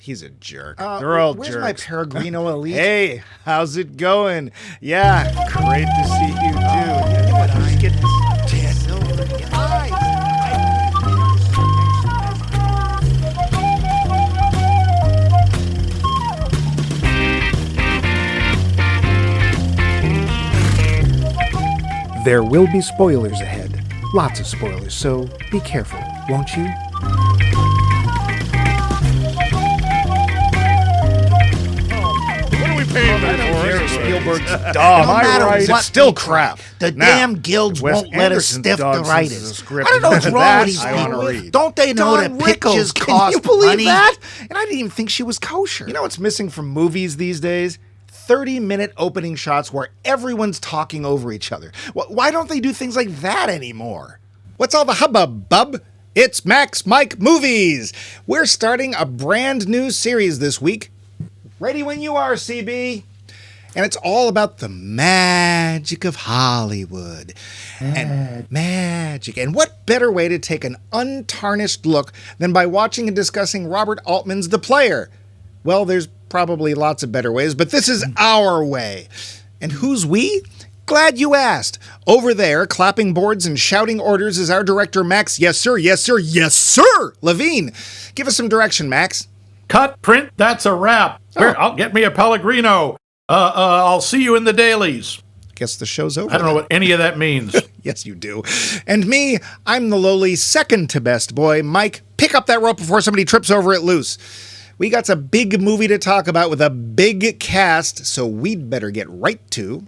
He's a jerk. They're all where's jerks. my Peregrino Elite? Hey, how's it going? Yeah, great to see you too. Just get this silver eyes. There will be spoilers ahead. Lots of spoilers, so be careful, won't you? What are we paying for? Spielberg's No dog. matter Right? what, It's still crap. The Now, damn guilds Wes won't let us Anderson's stiff the dog says writers. it's a script. I don't know what's wrong That with these I wanna people. read. Don't they know Don that pickles Rickles, cost can you believe money? that? And I didn't even think she was kosher. You know what's missing from movies these days? 30-minute opening shots where everyone's talking over each other. Why don't they do things like that anymore? What's all the hubbub, bub? It's Max Mike Movies. We're starting a brand new series this week. Ready when you are, CB. And it's all about the magic of Hollywood. And magic. And what better way to take an untarnished look than by watching and discussing Robert Altman's The Player? Well, there's probably lots of better ways, but this is our way. And who's we? Glad you asked. Over there, clapping boards and shouting orders is our director, Max. Yes, sir, yes, sir, yes, sir! Levine. Give us some direction, Max. Cut, print, that's a wrap. Here, I'll get me a Pellegrino. I'll see you in the dailies. Guess the show's over. I don't know what any of that means. Yes, you do. And me, I'm the lowly second to best boy, Mike. Pick up that rope before somebody trips over it loose. We got a big movie to talk about with a big cast, so we'd better get right to...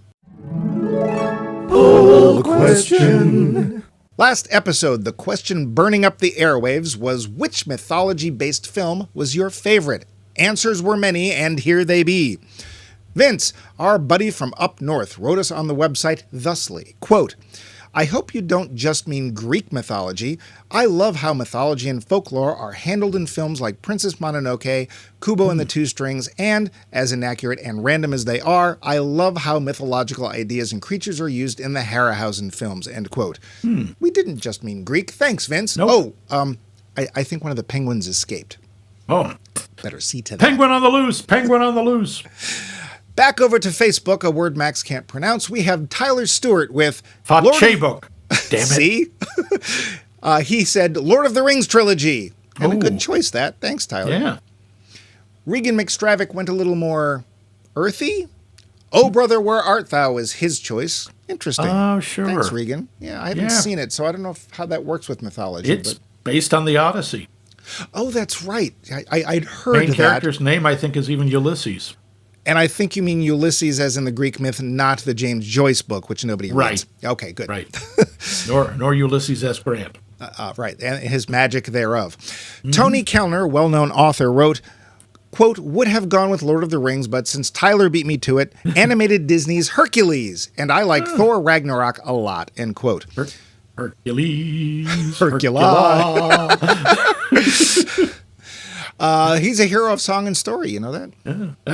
Poll question. Last episode, the question burning up the airwaves was which mythology-based film was your favorite? Answers were many, and here they be. Vince, our buddy from up north, wrote us on the website thusly, quote, I hope you don't just mean Greek mythology. I love how mythology and folklore are handled in films like Princess Mononoke, Kubo and the Two Strings, and, as inaccurate and random as they are, I love how mythological ideas and creatures are used in the Harryhausen films, end quote. We didn't just mean Greek. Thanks, Vince. Nope. I think one of the penguins escaped. Oh, Better see to that. penguin on the loose, penguin on the loose. Back over to Facebook, a word Max can't pronounce. We have Tyler Stewart with... Fatchebook. Damn it. See? He said Lord of the Rings trilogy. And a Ooh. good choice, that. Thanks, Tyler. Yeah. Regan McStravick went a little more earthy. Oh, Brother, Where Art Thou is his choice. Interesting. Oh, sure. Thanks, Regan. Yeah, I haven't Yeah. seen it, so I don't know how that works with mythology. It's based on the Odyssey. Oh, that's right. I'd heard Main that. character's name, I think, is even Ulysses. And I think you mean Ulysses as in the Greek myth, not the James Joyce book, which nobody reads. Right. Okay, good. Right. nor Ulysses S. Grant. Right, and his magic thereof. Tony Kellner, well-known author, wrote, quote, would have gone with Lord of the Rings, but since Tyler beat me to it, animated Disney's Hercules, and I like Thor Ragnarok a lot, end quote. Hercules. Hercula. He's a hero of song and story, you know that?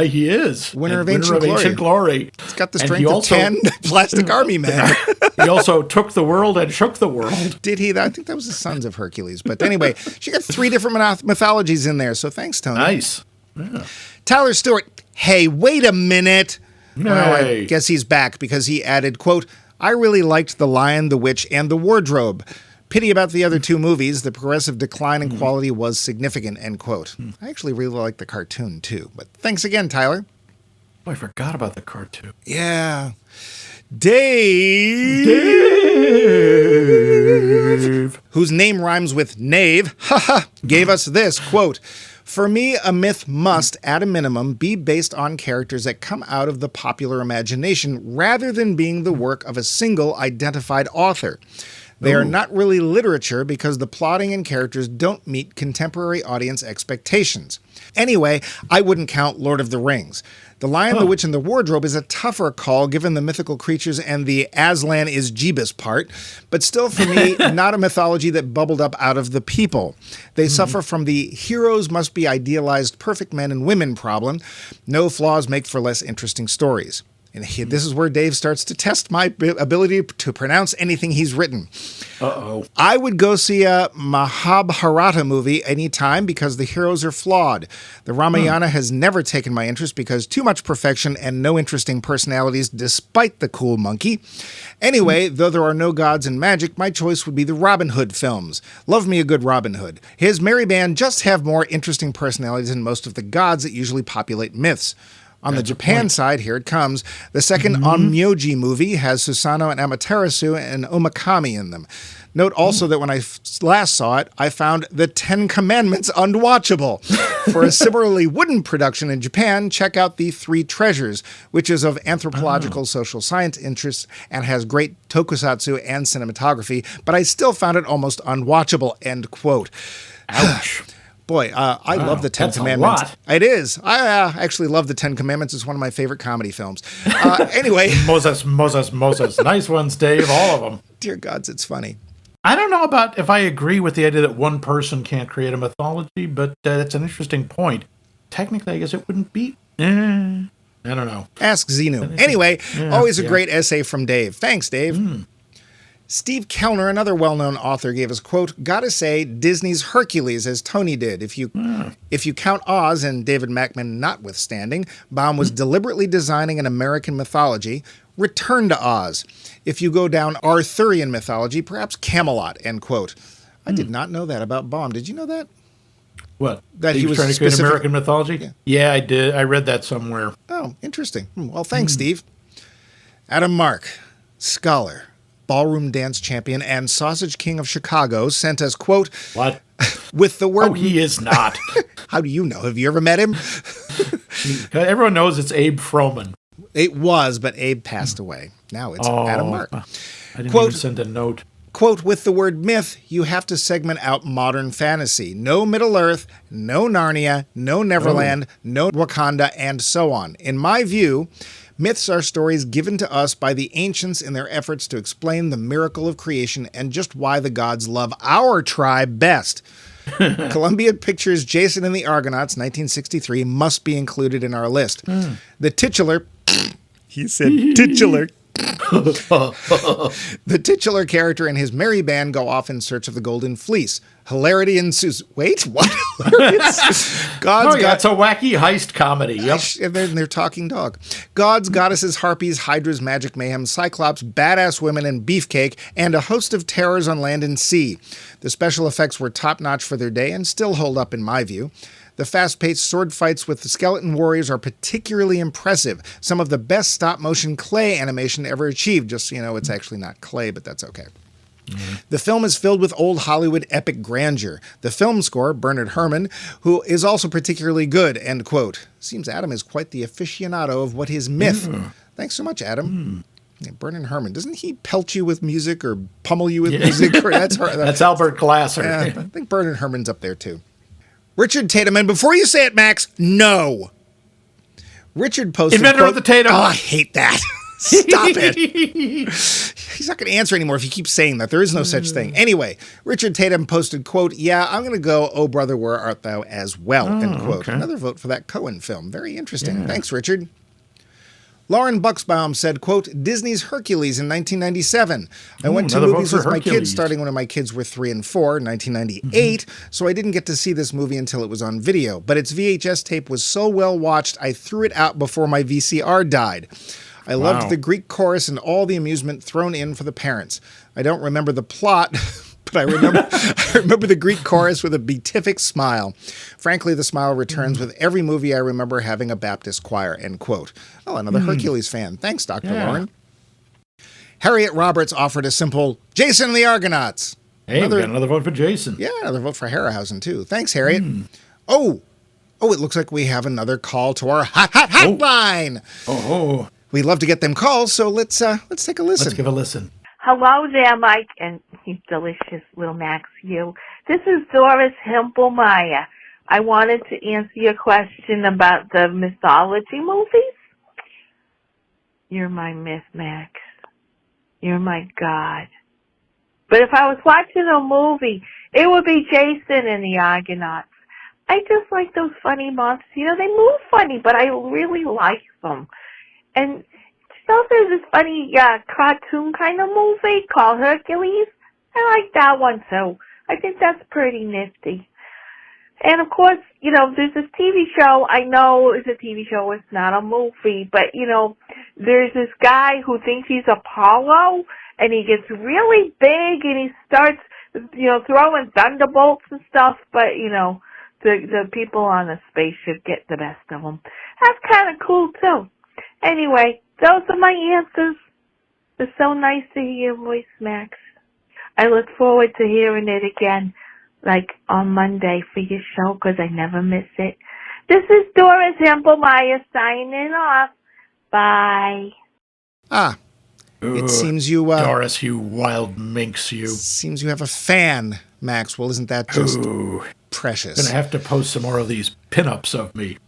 He is. Winner And of Ancient Glory. He's got the And strength of 10 plastic army men. He also took the world and shook the world. Did he? I think that was the Sons of Hercules. But anyway, she got 3 different mythologies in there, so thanks, Tony. Nice. Yeah. Tyler Stewart, hey, wait a minute. Well, I Hey. guess he's back because he added, quote, I really liked The Lion, the Witch, and the Wardrobe. Pity about the other 2 movies. The progressive decline in quality was significant, end quote. I actually really liked the cartoon, too. But thanks again, Tyler. Oh, I forgot about the cartoon. Yeah. Dave, whose name rhymes with knave, gave us this, quote, for me, a myth must, at a minimum, be based on characters that come out of the popular imagination rather than being the work of a single identified author. They are not really literature because the plotting and characters don't meet contemporary audience expectations. Anyway, I wouldn't count Lord of the Rings. The Lion, the Witch, and the Wardrobe is a tougher call given the mythical creatures and the Aslan is Jeebus part, but still for me, not a mythology that bubbled up out of the people. They suffer from the heroes must be idealized perfect men and women problem. No flaws make for less interesting stories. And this is where Dave starts to test my ability to pronounce anything he's written. Uh-oh. I would go see a Mahabharata movie anytime because the heroes are flawed. The Ramayana has never taken my interest because too much perfection and no interesting personalities despite the cool monkey. Anyway, though there are no gods in magic, my choice would be the Robin Hood films. Love me a good Robin Hood. His merry band just have more interesting personalities than most of the gods that usually populate myths. On the Japan side, here it comes. The second Onmyoji movie has Susanoo and Amaterasu and Omakami in them. Note also that when I last saw it, I found The Ten Commandments unwatchable. For a similarly wooden production in Japan, check out The Three Treasures, which is of anthropological social science interest and has great tokusatsu and cinematography, but I still found it almost unwatchable, end quote. Ouch. Boy, I love The Ten Commandments. That's a lot. It is. I actually love The Ten Commandments. It's one of my favorite comedy films. Anyway. Moses. Nice ones, Dave. All of them. Dear gods, it's funny. I don't know about if I agree with the idea that one person can't create a mythology, but that's an interesting point. Technically, I guess it wouldn't be. I don't know. Ask Xenu. Anyway, always a great essay from Dave. Thanks, Dave. Steve Kellner, another well-known author, gave us a quote, "Gotta say, Disney's Hercules, as Tony did. If you count Oz, and David Mackman notwithstanding, Baum was deliberately designing an American mythology. Return to Oz. If you go down Arthurian mythology, perhaps Camelot," end quote. I did not know that about Baum. Did you know that? What? That he was trying to create American mythology? Yeah, I did. I read that somewhere. Oh, interesting. Well, thanks, Steve. Adam Mark, scholar, ballroom dance champion, and sausage king of Chicago, sent us, quote, What? with the word... Oh, he is not. How do you know? Have you ever met him? Everyone knows it's Abe Froman. It was, but Abe passed away. Now it's Adam Mark. I didn't Quote, even send a note. Quote, with the word myth, you have to segment out modern fantasy. No Middle-earth, no Narnia, no Neverland, no Wakanda, and so on. In my view, myths are stories given to us by the ancients in their efforts to explain the miracle of creation and just why the gods love our tribe best. Columbia Pictures' Jason and the Argonauts, 1963, must be included in our list. The titular... He said titular... The titular character and his merry band go off in search of the Golden Fleece. Hilarity ensues. Wait, what? It's a wacky heist comedy. Yep. And they're talking dog. Gods, goddesses, harpies, hydras, magic mayhem, cyclops, badass women, and beefcake, and a host of terrors on land and sea. The special effects were top-notch for their day and still hold up in my view. The fast-paced sword fights with the skeleton warriors are particularly impressive. Some of the best stop-motion clay animation ever achieved. Just so you know, it's actually not clay, but that's okay. The film is filled with old Hollywood epic grandeur. The film score, Bernard Herrmann, who is also particularly good, end quote. Seems Adam is quite the aficionado of what is myth. Thanks so much, Adam. Yeah, Bernard Herrmann, doesn't he pelt you with music or pummel you with music? Or That's Albert Glasser. I think Bernard Herrmann's up there, too. Richard Tatum, and before you say it, Max, no. Richard posted... Inventor of the Tatum. Oh, I hate that. Stop it. He's not going to answer anymore if he keeps saying that. There is no such thing. Anyway, Richard Tatum posted, quote, yeah, I'm going to go, Oh, Brother, Where Art Thou as well, end quote. Okay. Another vote for that Coen film. Very interesting. Yeah. Thanks, Richard. Lauren Buxbaum said, quote, Disney's Hercules in 1997. I went to movies with my kids starting when my kids were 3 and 4, 1998, so I didn't get to see this movie until it was on video. But its VHS tape was so well watched, I threw it out before my VCR died. I loved the Greek chorus and all the amusement thrown in for the parents. I don't remember the plot, but I remember the Greek chorus with a beatific smile. Frankly, the smile returns with every movie I remember having a Baptist choir, end quote. Oh, another Hercules fan. Thanks, Dr. Lauren. Harriet Roberts offered a simple Jason and the Argonauts. Hey, we got another vote for Jason. Yeah, another vote for Harryhausen, too. Thanks, Harriet. Oh, it looks like we have another call to our hotline. We'd love to get them calls, so let's take a listen. Let's give a listen. Hello there, Mike, and you delicious little Max, you. This is Doris Himpelmeyer. I wanted to answer your question about the mythology movies. You're my myth, Max. You're my God. But if I was watching a movie, it would be Jason and the Argonauts. I just like those funny monsters. You know, they move funny, but I really like them. And Also, there's this funny cartoon kind of movie called Hercules. I like that one too. I think that's pretty nifty. And of course, there's this TV show. I know it's a TV show. It's not a movie. But, there's this guy who thinks he's Apollo, and he gets really big, and he starts, throwing thunderbolts and stuff. But, the people on the spaceship get the best of them. That's kind of cool, too. Anyway, those are my answers. It's so nice to hear your voice, Max. I look forward to hearing it again, like on Monday for your show, because I never miss it. This is Doris Hempelmeyer signing off. Bye. It seems you... Doris, you wild minx, you. Seems you have a fan, Maxwell. Isn't that just precious? Gonna have to post some more of these pinups of me.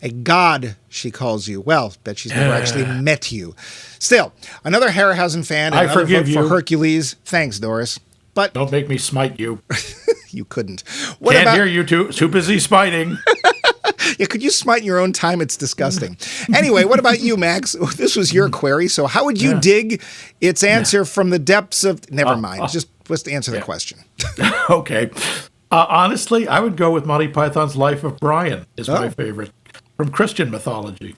A god, she calls you. Well, bet she's never actually met you. Still, another Harryhausen fan. I another forgive vote you. For Hercules. Thanks, Doris. But don't make me smite you. You couldn't. Can't hear you too busy smiting. Yeah, could you smite in your own time? It's disgusting. Anyway, what about you, Max? This was your query, so how would you dig its answer from the depths of... Never mind. Just let's answer the question. Okay. Honestly, I would go with Monty Python's Life of Brian is my favorite from Christian mythology.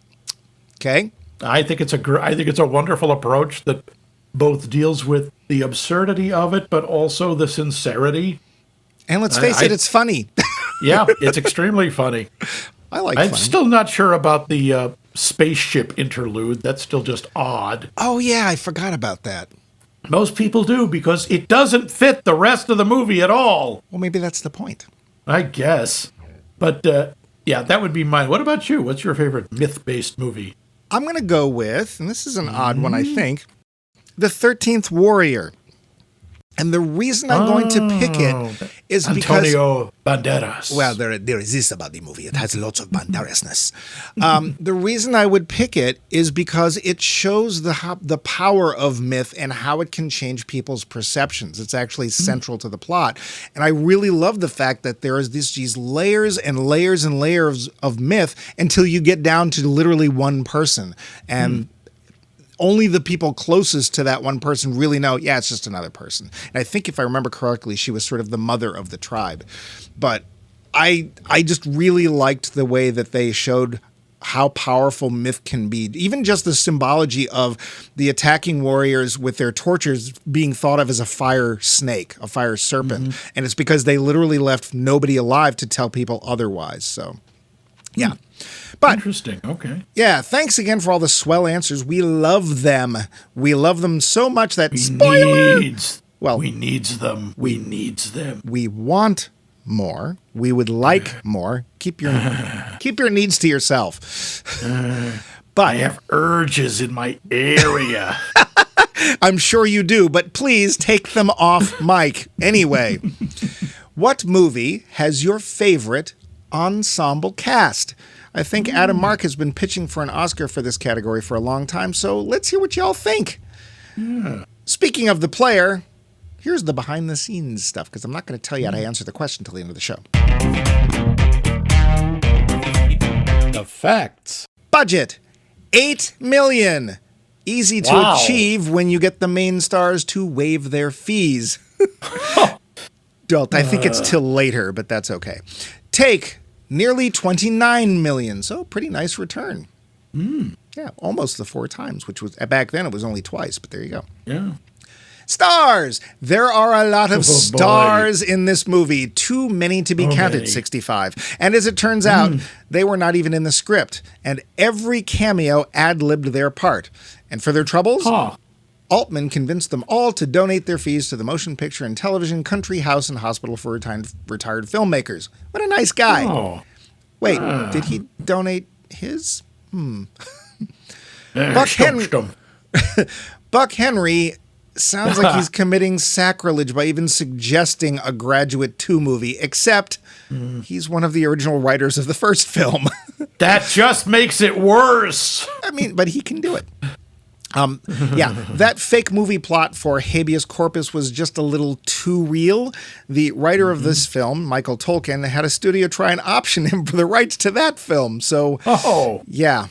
Okay. I think it's a wonderful approach that both deals with the absurdity of it, but also the sincerity. And let's face it, it's funny. Yeah, it's extremely funny. I'm still not sure about the spaceship interlude. That's still just odd. Oh, yeah, I forgot about that. Most people do, because it doesn't fit the rest of the movie at all. Well, maybe that's the point. I guess. But, that would be mine. What about you? What's your favorite myth-based movie? I'm going to go with, and this is an odd one, I think, The 13th Warrior. And the reason I'm going to pick it is because... Antonio Banderas. Well, there is this about the movie. It has lots of Banderasness. The reason I would pick it is because it shows the power of myth and how it can change people's perceptions. It's actually central to the plot. And I really love the fact that there is these layers and layers and layers of myth until you get down to literally one person. And... only the people closest to that one person really know, it's just another person. And I think if I remember correctly, she was sort of the mother of the tribe. But I just really liked the way that they showed how powerful myth can be. Even just the symbology of the attacking warriors with their torches being thought of as a fire snake, a fire serpent. And it's because they literally left nobody alive to tell people otherwise. So, yeah. But, interesting. Okay. Yeah. Thanks again for all the swell answers. We love them. We love them so much that we needs them. We needs them. We want more. We would like more. Keep your needs to yourself. But I have urges in my area. I'm sure you do. But please take them off mic anyway. What movie has your favorite ensemble cast? I think Adam Mark has been pitching for an Oscar for this category for a long time, so let's hear what y'all think. Yeah. Speaking of the player, here's the behind-the-scenes stuff, because I'm not going to tell you how to answer the question until the end of the show. The facts. Budget, $8 million. Easy to achieve when you get the main stars to waive their fees. I think it's till later, but that's okay. Take... nearly $29 million, so pretty nice return. Yeah, almost the 4 times, which was back then it was only twice, but there you go. Yeah. Stars! There are a lot of stars in this movie. Too many to be counted, 65. And as it turns out, they were not even in the script. And every cameo ad-libbed their part. And for their troubles, Altman convinced them all to donate their fees to the Motion Picture and Television Country House and Hospital for Retired Filmmakers. What a nice guy. Wait, did he donate his? Buck Henry sounds like he's committing sacrilege by even suggesting a Graduate 2 movie, except he's one of the original writers of the first film. That just makes it worse. I mean, but he can do it. That fake movie plot for Habeas Corpus was just a little too real. The writer of this film, Michael Tolkien, had a studio try and option him for the rights to that film. So, yeah.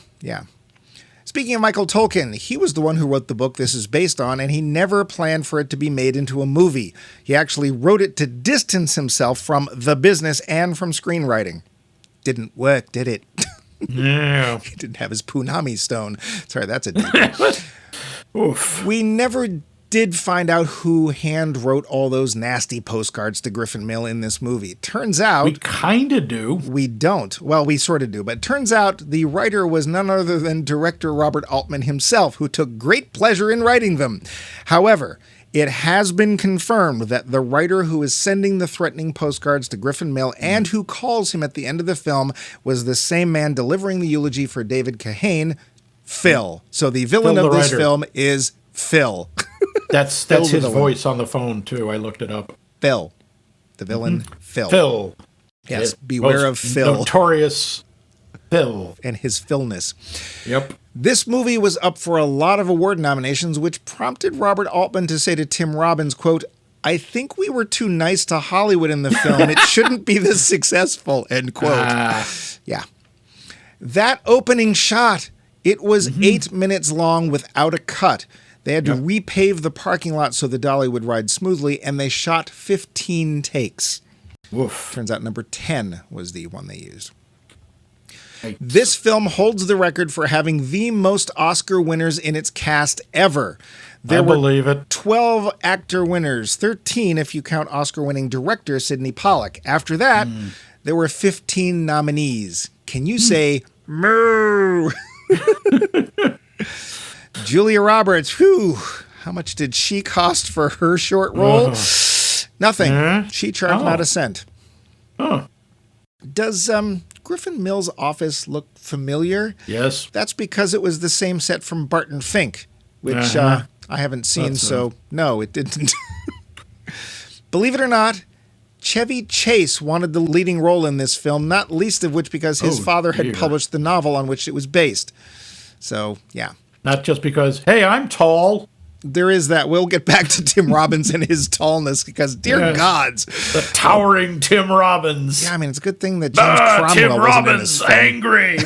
Speaking of Michael Tolkien, he was the one who wrote the book this is based on, and he never planned for it to be made into a movie. He actually wrote it to distance himself from the business and from screenwriting. Didn't work, did it? Yeah. He didn't have his Punami stone. Sorry, that's a deep. Oof. We never did find out who hand wrote all those nasty postcards to Griffin Mill in this movie. Turns out... We kind of do. We don't. Well, we sort of do. But turns out the writer was none other than director Robert Altman himself, who took great pleasure in writing them. However, it has been confirmed that the writer who is sending the threatening postcards to Griffin Mill and who calls him at the end of the film was the same man delivering the eulogy for David Kahane, Phil. So the villain Phil, of the this writer. film is Phil. That's Phil his the voice on the phone, too. I looked it up. Phil. The villain, Phil. Phil. Yes, beware of Phil Notorious Phil. and his Philness. Yep. This movie was up for a lot of award nominations, which prompted Robert Altman to say to Tim Robbins, quote, "I think we were too nice to Hollywood in the film. It shouldn't be this successful," end quote. Yeah. That opening shot, it was 8 minutes long without a cut. They had to repave the parking lot so the dolly would ride smoothly, and they shot 15 takes. Woof. Turns out number 10 was the one they used. Right. This film holds the record for having the most Oscar winners in its cast ever. I believe it. 12 actor winners, 13 if you count Oscar-winning director Sidney Pollack. After that, there were 15 nominees. Can you say, moo? Julia Roberts, whew, how much did she cost for her short role? Nothing. She charged not a cent. Oh. Does Griffin Mill's office look familiar? Yes. That's because it was the same set from Barton Fink, which I haven't seen, no, it didn't. Believe it or not, Chevy Chase wanted the leading role in this film, not least of which because his father had published the novel on which it was based. So, yeah. Not just because, hey, I'm tall. There is that. We'll get back to Tim Robbins and his tallness because, dear gods. The towering Tim Robbins. Yeah, I mean, it's a good thing that James Cromwell Tim wasn't Robbins, in this film. angry.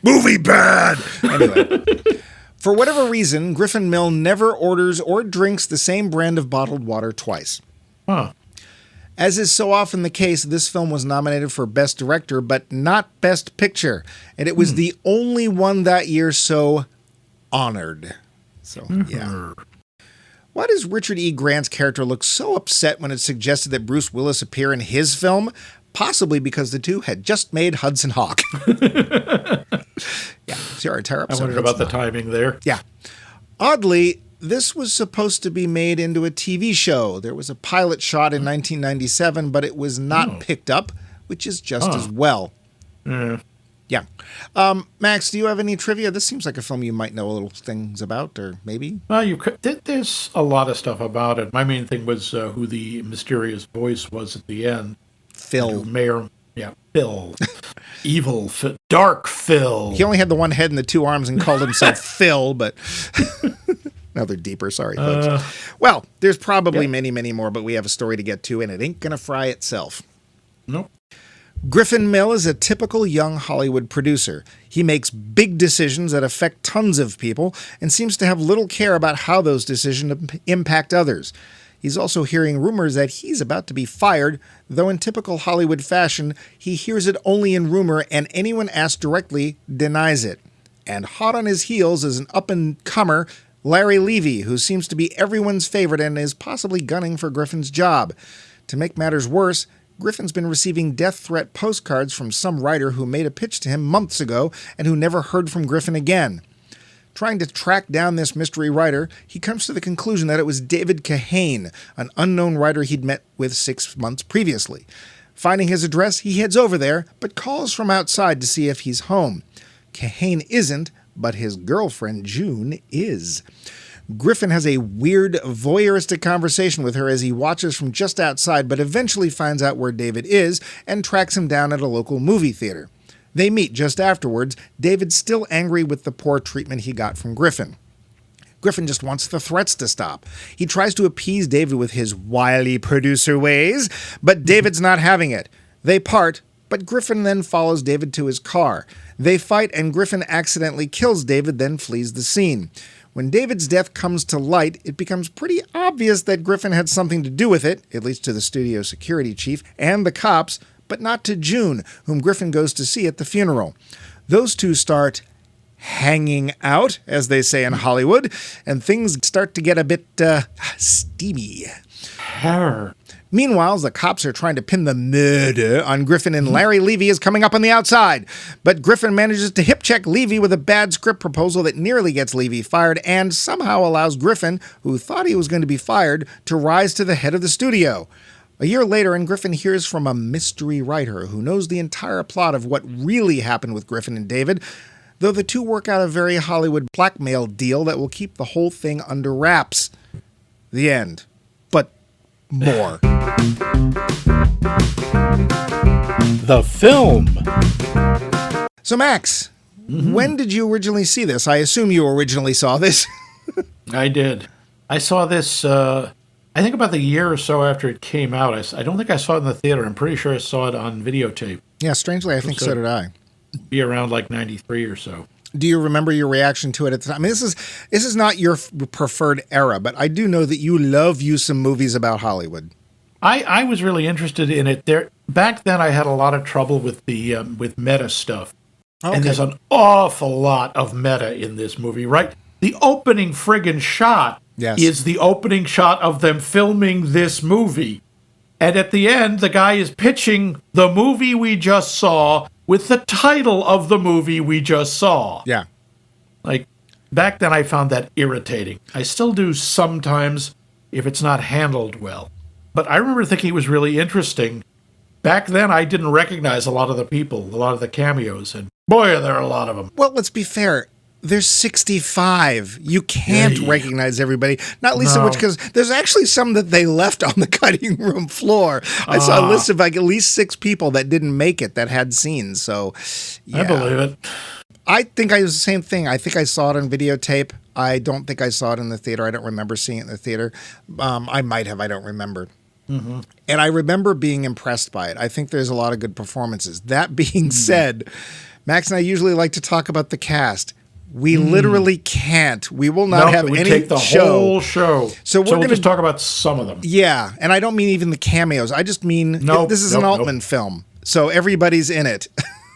Movie bad. Anyway, for whatever reason, Griffin Mill never orders or drinks the same brand of bottled water twice. Huh. As is so often the case, this film was nominated for Best Director, but not Best Picture. And it was the only one that year so honored. So, yeah. Why does Richard E. Grant's character look so upset when it's suggested that Bruce Willis appear in his film? Possibly because the two had just made Hudson Hawk. Yeah, it's our entire episode. I wondered about the timing there. Yeah. Oddly, this was supposed to be made into a TV show. There was a pilot shot in 1997, but it was not picked up, which is just as well. Yeah. Max, do you have any trivia? This seems like a film you might know a little things about, or maybe? Well, you could. There's a lot of stuff about it. My main thing was who the mysterious voice was at the end. Phil. Mayor. Yeah, Phil. Evil, dark Phil. He only had the one head and the two arms and called himself Phil, but... Another deeper, sorry, folks. Well, there's probably many, many more, but we have a story to get to, and it ain't gonna fry itself. Nope. Griffin Mill is a typical young Hollywood producer. He makes big decisions that affect tons of people and seems to have little care about how those decisions impact others. He's also hearing rumors that he's about to be fired, though in typical Hollywood fashion, he hears it only in rumor and anyone asked directly denies it. And hot on his heels is an up-and-comer, Larry Levy, who seems to be everyone's favorite and is possibly gunning for Griffin's job. To make matters worse, Griffin's been receiving death threat postcards from some writer who made a pitch to him months ago and who never heard from Griffin again. Trying to track down this mystery writer, he comes to the conclusion that it was David Kahane, an unknown writer he'd met with 6 months previously. Finding his address, he heads over there, but calls from outside to see if he's home. Kahane isn't, but his girlfriend, June, is. Griffin has a weird, voyeuristic conversation with her as he watches from just outside, but eventually finds out where David is and tracks him down at a local movie theater. They meet just afterwards, David still angry with the poor treatment he got from Griffin. Griffin just wants the threats to stop. He tries to appease David with his wily producer ways, but David's not having it. They part, but Griffin then follows David to his car. They fight, and Griffin accidentally kills David, then flees the scene. When David's death comes to light, it becomes pretty obvious that Griffin had something to do with it, at least to the studio security chief and the cops, but not to June, whom Griffin goes to see at the funeral. Those two start hanging out, as they say in Hollywood, and things start to get a bit steamy. Horror. Meanwhile, the cops are trying to pin the murder on Griffin, and Larry Levy is coming up on the outside. But Griffin manages to hip-check Levy with a bad script proposal that nearly gets Levy fired and somehow allows Griffin, who thought he was going to be fired, to rise to the head of the studio. A year later, and Griffin hears from a mystery writer who knows the entire plot of what really happened with Griffin and David, though the two work out a very Hollywood blackmail deal that will keep the whole thing under wraps. The end. But more. The film. So, Max, when did you originally see this? I assume you originally saw this. I did. I saw this, I think about the year or so after it came out. I don't think I saw it in the theater. I'm pretty sure I saw it on videotape. Yeah, strangely, I think so did I. Be around like 93 or so. Do you remember your reaction to it at the time? I mean, this is not your preferred era, but I do know that you love some movies about Hollywood. I was really interested in it. Back then, I had a lot of trouble with the with meta stuff. Okay. And there's an awful lot of meta in this movie, right? The opening friggin' shot is the opening shot of them filming this movie. And at the end, the guy is pitching the movie we just saw with the title of the movie we just saw. Yeah. Like, back then I found that irritating. I still do sometimes if it's not handled well. But I remember thinking it was really interesting. Back then I didn't recognize a lot of the people, a lot of the cameos, and boy, are there a lot of them. Well, let's be fair. There's 65. You can't recognize everybody. Not least of which because there's actually some that they left on the cutting room floor. I saw a list of like at least 6 people that didn't make it that had scenes. So, yeah. I believe it. I think I was the same thing. I think I saw it on videotape. I don't think I saw it in the theater. I don't remember seeing it in the theater. I might have. I don't remember. Mm-hmm. And I remember being impressed by it. I think there's a lot of good performances. That being said, Max and I usually like to talk about the cast. We literally can't. We will not have any take the whole show. So we'll just talk about some of them. Yeah, and I don't mean even the cameos. I just mean this is an Altman film, so everybody's in it.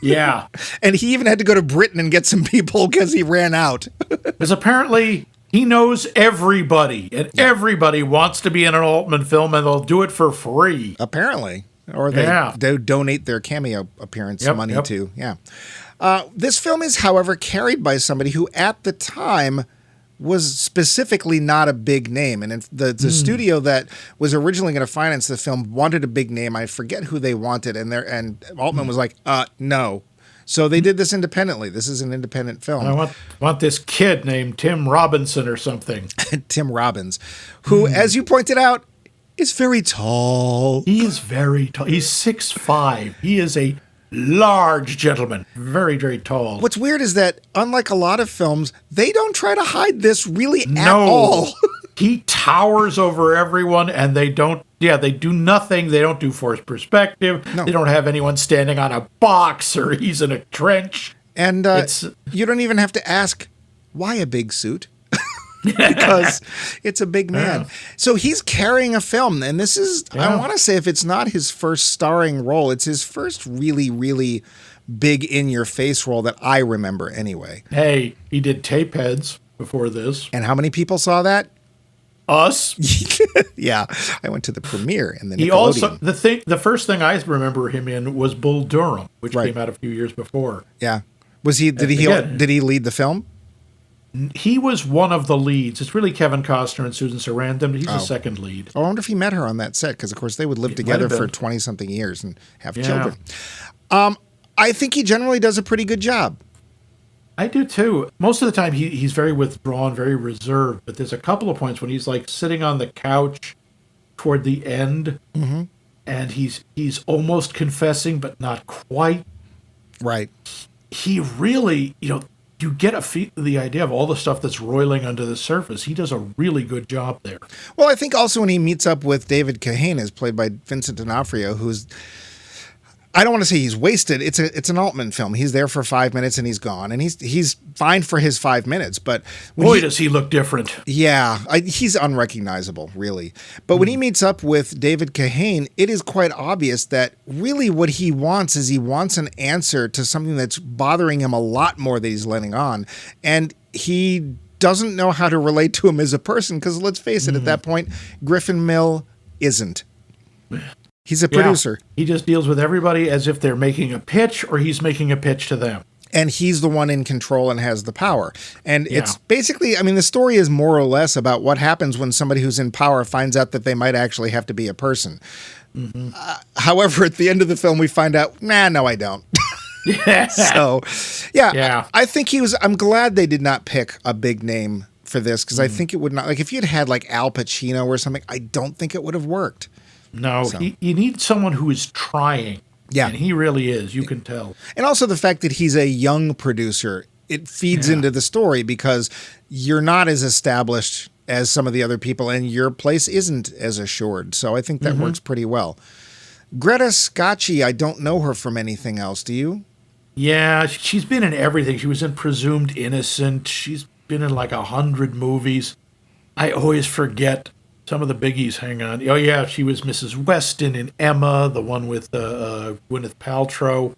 Yeah. And he even had to go to Britain and get some people because he ran out. Because apparently he knows everybody, and everybody wants to be in an Altman film, and they'll do it for free. Apparently. Or they donate their cameo appearance money to. Yeah. This film is, however, carried by somebody who at the time was specifically not a big name. And the studio that was originally going to finance the film wanted a big name. I forget who they wanted. And Altman was like, no. So they did this independently. This is an independent film. I want this kid named Tim Robinson or something. Tim Robbins, who, as you pointed out, is very tall. He is very tall. He's 6'5". He is a large gentleman. Very, very tall. What's weird is that, unlike a lot of films, they don't try to hide this really at all. He towers over everyone, and they do nothing. They don't do forced perspective. No. They don't have anyone standing on a box or he's in a trench. And you don't even have to ask, why a big suit? Because it's a big man. Yeah. So he's carrying a film, and this is, I want to say, if it's not his first starring role, it's his first really, really big in-your-face role that I remember anyway. Hey, he did Tapeheads before this. And how many people saw that? Us. Yeah, I went to the premiere in the Nickelodeon. He also, the first thing I remember him in was Bull Durham, which came out a few years before. Yeah. Did he lead the film? He was one of the leads. It's really Kevin Costner and Susan Sarandon. He's the second lead. I wonder if he met her on that set, because, of course, they would live together for 20-something years and have children. I think he generally does a pretty good job. I do, too. Most of the time, he's very withdrawn, very reserved. But there's a couple of points when he's, like, sitting on the couch toward the end, and he's almost confessing, but not quite. Right. He really, you get the idea of all the stuff that's roiling under the surface. He does a really good job there. Well, I think also when he meets up with David Kahane, as played by Vincent D'Onofrio, who's, I don't want to say he's wasted. It's an Altman film. He's there for 5 minutes and he's gone, and he's fine for his 5 minutes. But boy, does he look different. Yeah, he's unrecognizable, really. But when he meets up with David Kahane, it is quite obvious that really what he wants is he wants an answer to something that's bothering him a lot more than he's letting on, and he doesn't know how to relate to him as a person. Because let's face it, at that point, Griffin Mill isn't. He's a producer. He just deals with everybody as if they're making a pitch or he's making a pitch to them. And he's the one in control and has the power. And it's basically, I mean, the story is more or less about what happens when somebody who's in power finds out that they might actually have to be a person. However, at the end of the film, we find out, no, I don't. Yeah. So, I think I'm glad they did not pick a big name for this, because I think it would not, like if you'd had like Al Pacino or something, I don't think it would have worked. No, so. You need someone who is trying. Yeah. And he really is. You can tell. And also the fact that he's a young producer, it feeds into the story, because you're not as established as some of the other people and your place isn't as assured. So I think that works pretty well. Greta Scacchi, I don't know her from anything else. Do you? Yeah, she's been in everything. She was in Presumed Innocent. She's been in like 100 movies. I always forget some of the biggies. Hang on. Oh, yeah, she was Mrs. Weston in Emma, the one with Gwyneth Paltrow.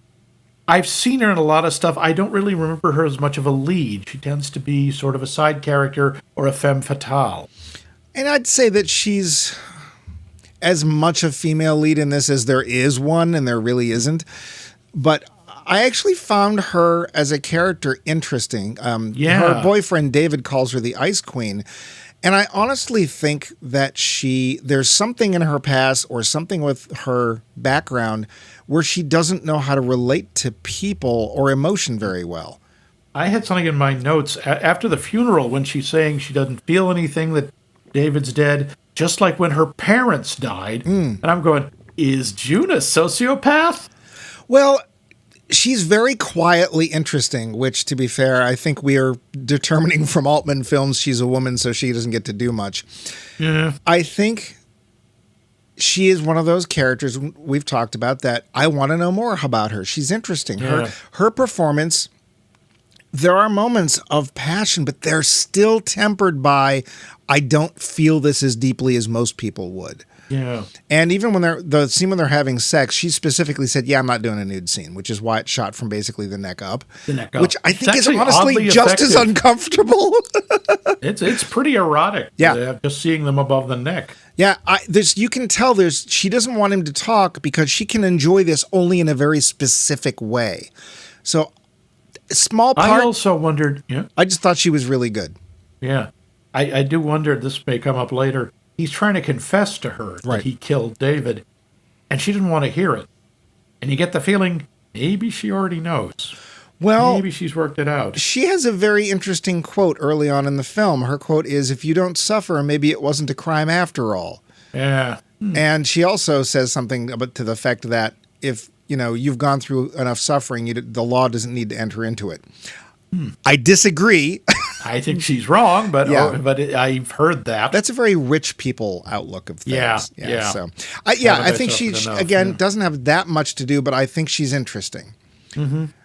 I've seen her in a lot of stuff. I don't really remember her as much of a lead. She tends to be sort of a side character or a femme fatale. And I'd say that she's as much a female lead in this as there is one, and there really isn't. But I actually found her as a character interesting. Her boyfriend, David, calls her the Ice Queen. And I honestly think that there's something in her past or something with her background where she doesn't know how to relate to people or emotion very well. I had something in my notes after the funeral when she's saying she doesn't feel anything, that David's dead, just like when her parents died. And I'm going, is June a sociopath? Well, she's very quietly interesting, which, to be fair, I think we are determining from Altman films she's a woman, so she doesn't get to do much. Yeah. I think she is one of those characters we've talked about that I want to know more about her. She's interesting. Yeah. Her performance, there are moments of passion, but they're still tempered by, I don't feel this as deeply as most people would. Yeah. And even when the scene when they're having sex, she specifically said, I'm not doing a nude scene, which is why it's shot from basically the neck up. The neck up. Which I think is honestly just as uncomfortable. It's pretty erotic. Yeah. Just seeing them above the neck. Yeah. You can tell she doesn't want him to talk because she can enjoy this only in a very specific way. So small part. I also wondered. Yeah. I just thought she was really good. Yeah. I do wonder, this may come up later, he's trying to confess to her that he killed David, and she didn't want to hear it. And you get the feeling maybe she already knows. Well, maybe she's worked it out. She has a very interesting quote early on in the film. Her quote is, "If you don't suffer, maybe it wasn't a crime after all." Yeah. And she also says something to the effect that if you've gone through enough suffering, the law doesn't need to enter into it. I disagree. I think she's wrong, but I've heard that. That's a very rich people outlook of things. Yeah. So, I think she doesn't have that much to do, but I think she's interesting.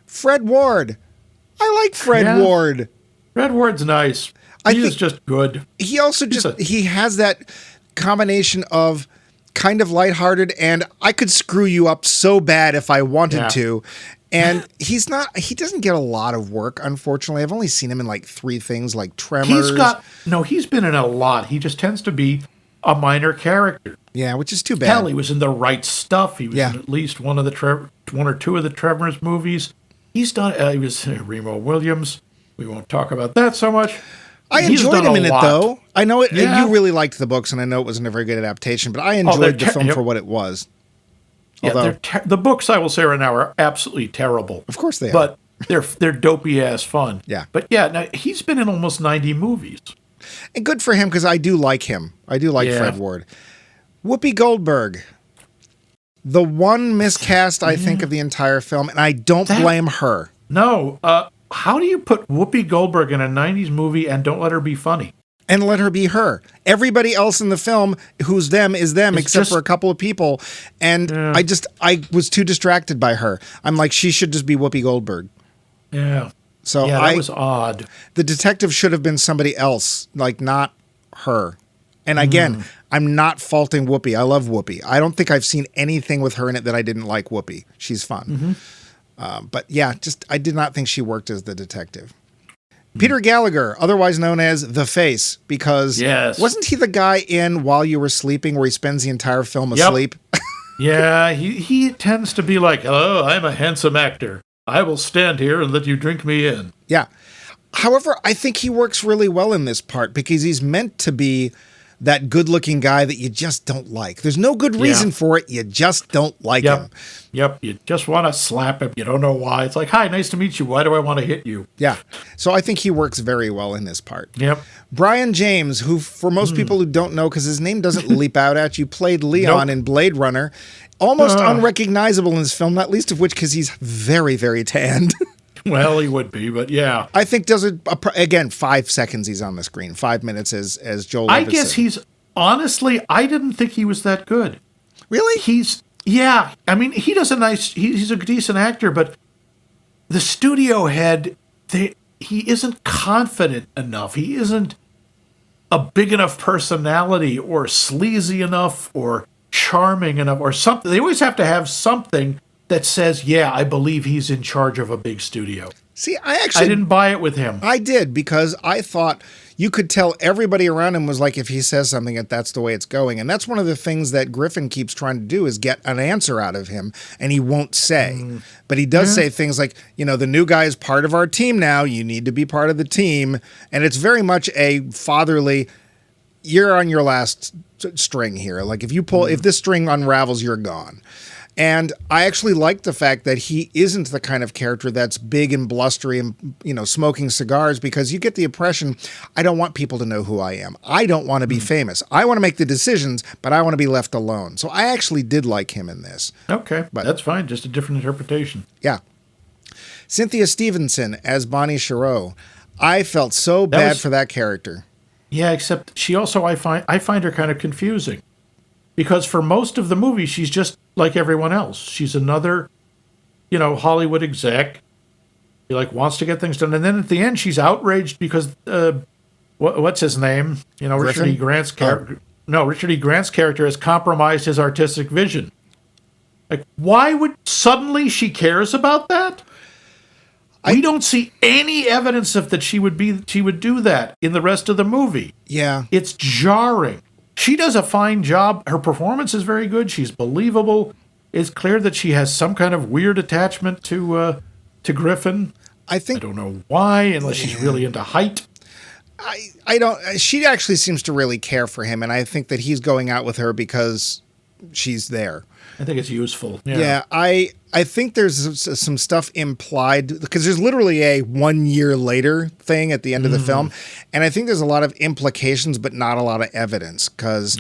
Fred Ward. I like Fred Ward. Fred Ward's nice. He's just good. He also he has that combination of kind of lighthearted and I could screw you up so bad if I wanted to. And he doesn't get a lot of work, unfortunately. I've only seen him in like 3 things, like Tremors. He's been in a lot. He just tends to be a minor character. Yeah, which is too bad. Hell, he was in The Right Stuff. He was in at least one or two of the Tremors movies. He's done, he was Remo Williams. We won't talk about that so much. I enjoyed him in it, though. I know it. You really liked the books, and I know it wasn't a very good adaptation, but I enjoyed the film for what it was. Yeah, the books, I will say right now, are absolutely terrible. Of course they are. But they're dopey-ass fun. Yeah. But now he's been in almost 90 movies. And good for him, because I do like him. I do like Fred Ward. Whoopi Goldberg. The one miscast, I think, of the entire film, and I don't blame her. No. How do you put Whoopi Goldberg in a 90s movie and don't let her be funny? and let her be her. Everybody else in the film who's them is them, except for a couple of people. And I was too distracted by her. I'm like, she should just be Whoopi Goldberg. Yeah. So that was odd. The detective should have been somebody else, like not her. And again, I'm not faulting Whoopi. I love Whoopi. I don't think I've seen anything with her in it that I didn't like Whoopi. She's fun. But yeah, I did not think she worked as the detective. Peter Gallagher, otherwise known as The Face, because wasn't he the guy in While You Were Sleeping where he spends the entire film asleep? Yeah, he tends to be like, hello, I'm a handsome actor. I will stand here and let you drink me in. Yeah. However, I think he works really well in this part because he's meant to be that good-looking guy that you just don't like. There's no good reason for it. You just don't like him. Yep. You just want to slap him. You don't know why. It's like, hi, nice to meet you. Why do I want to hit you? Yeah. So I think he works very well in this part. Yep. Brian James, who for most people who don't know, because his name doesn't leap out at you, played Leon in Blade Runner. Almost unrecognizable in this film, not least of which because he's very, very tanned. Well, he would be, but yeah. I think again, 5 seconds he's on the screen, 5 minutes as Joel Levison. I guess honestly, I didn't think he was that good. Really? I mean, he does he's a decent actor, but the studio head, he isn't confident enough. He isn't a big enough personality or sleazy enough or charming enough or something. They always have to have something that says, yeah, I believe he's in charge of a big studio. See, I didn't buy it with him. I did, because I thought you could tell everybody around him was like, if he says something, that's the way it's going. And that's one of the things that Griffin keeps trying to do is get an answer out of him, and he won't say. But he does say things like, the new guy is part of our team now. You need to be part of the team. And it's very much a fatherly, you're on your last string here. Like if this string unravels, you're gone. And I actually like the fact that he isn't the kind of character that's big and blustery and, smoking cigars, because you get the impression, I don't want people to know who I am. I don't want to be famous. I want to make the decisions, but I want to be left alone. So I actually did like him in this. Okay, but that's fine. Just a different interpretation. Yeah. Cynthia Stevenson as Bonnie Chereau. I felt so bad for that character. Yeah, except she also, I find her kind of confusing. Because for most of the movie, she's just like everyone else. She's another, Hollywood exec. He wants to get things done, and then at the end, she's outraged because what's his name? Richard E. Grant's character. No, Richard E. Grant's character has compromised his artistic vision. Why would suddenly she cares about that? We don't see any evidence of that she would do that in the rest of the movie. Yeah, it's jarring. She does a fine job. Her performance is very good. She's believable. It's clear that she has some kind of weird attachment to Griffin. I don't know why, unless she's really into height. I don't. She actually seems to really care for him, and I think that he's going out with her because she's there. I think it's useful. Yeah, I think there's some stuff implied, because there's literally a 1 year later thing at the end of the film. And I think there's a lot of implications, but not a lot of evidence, because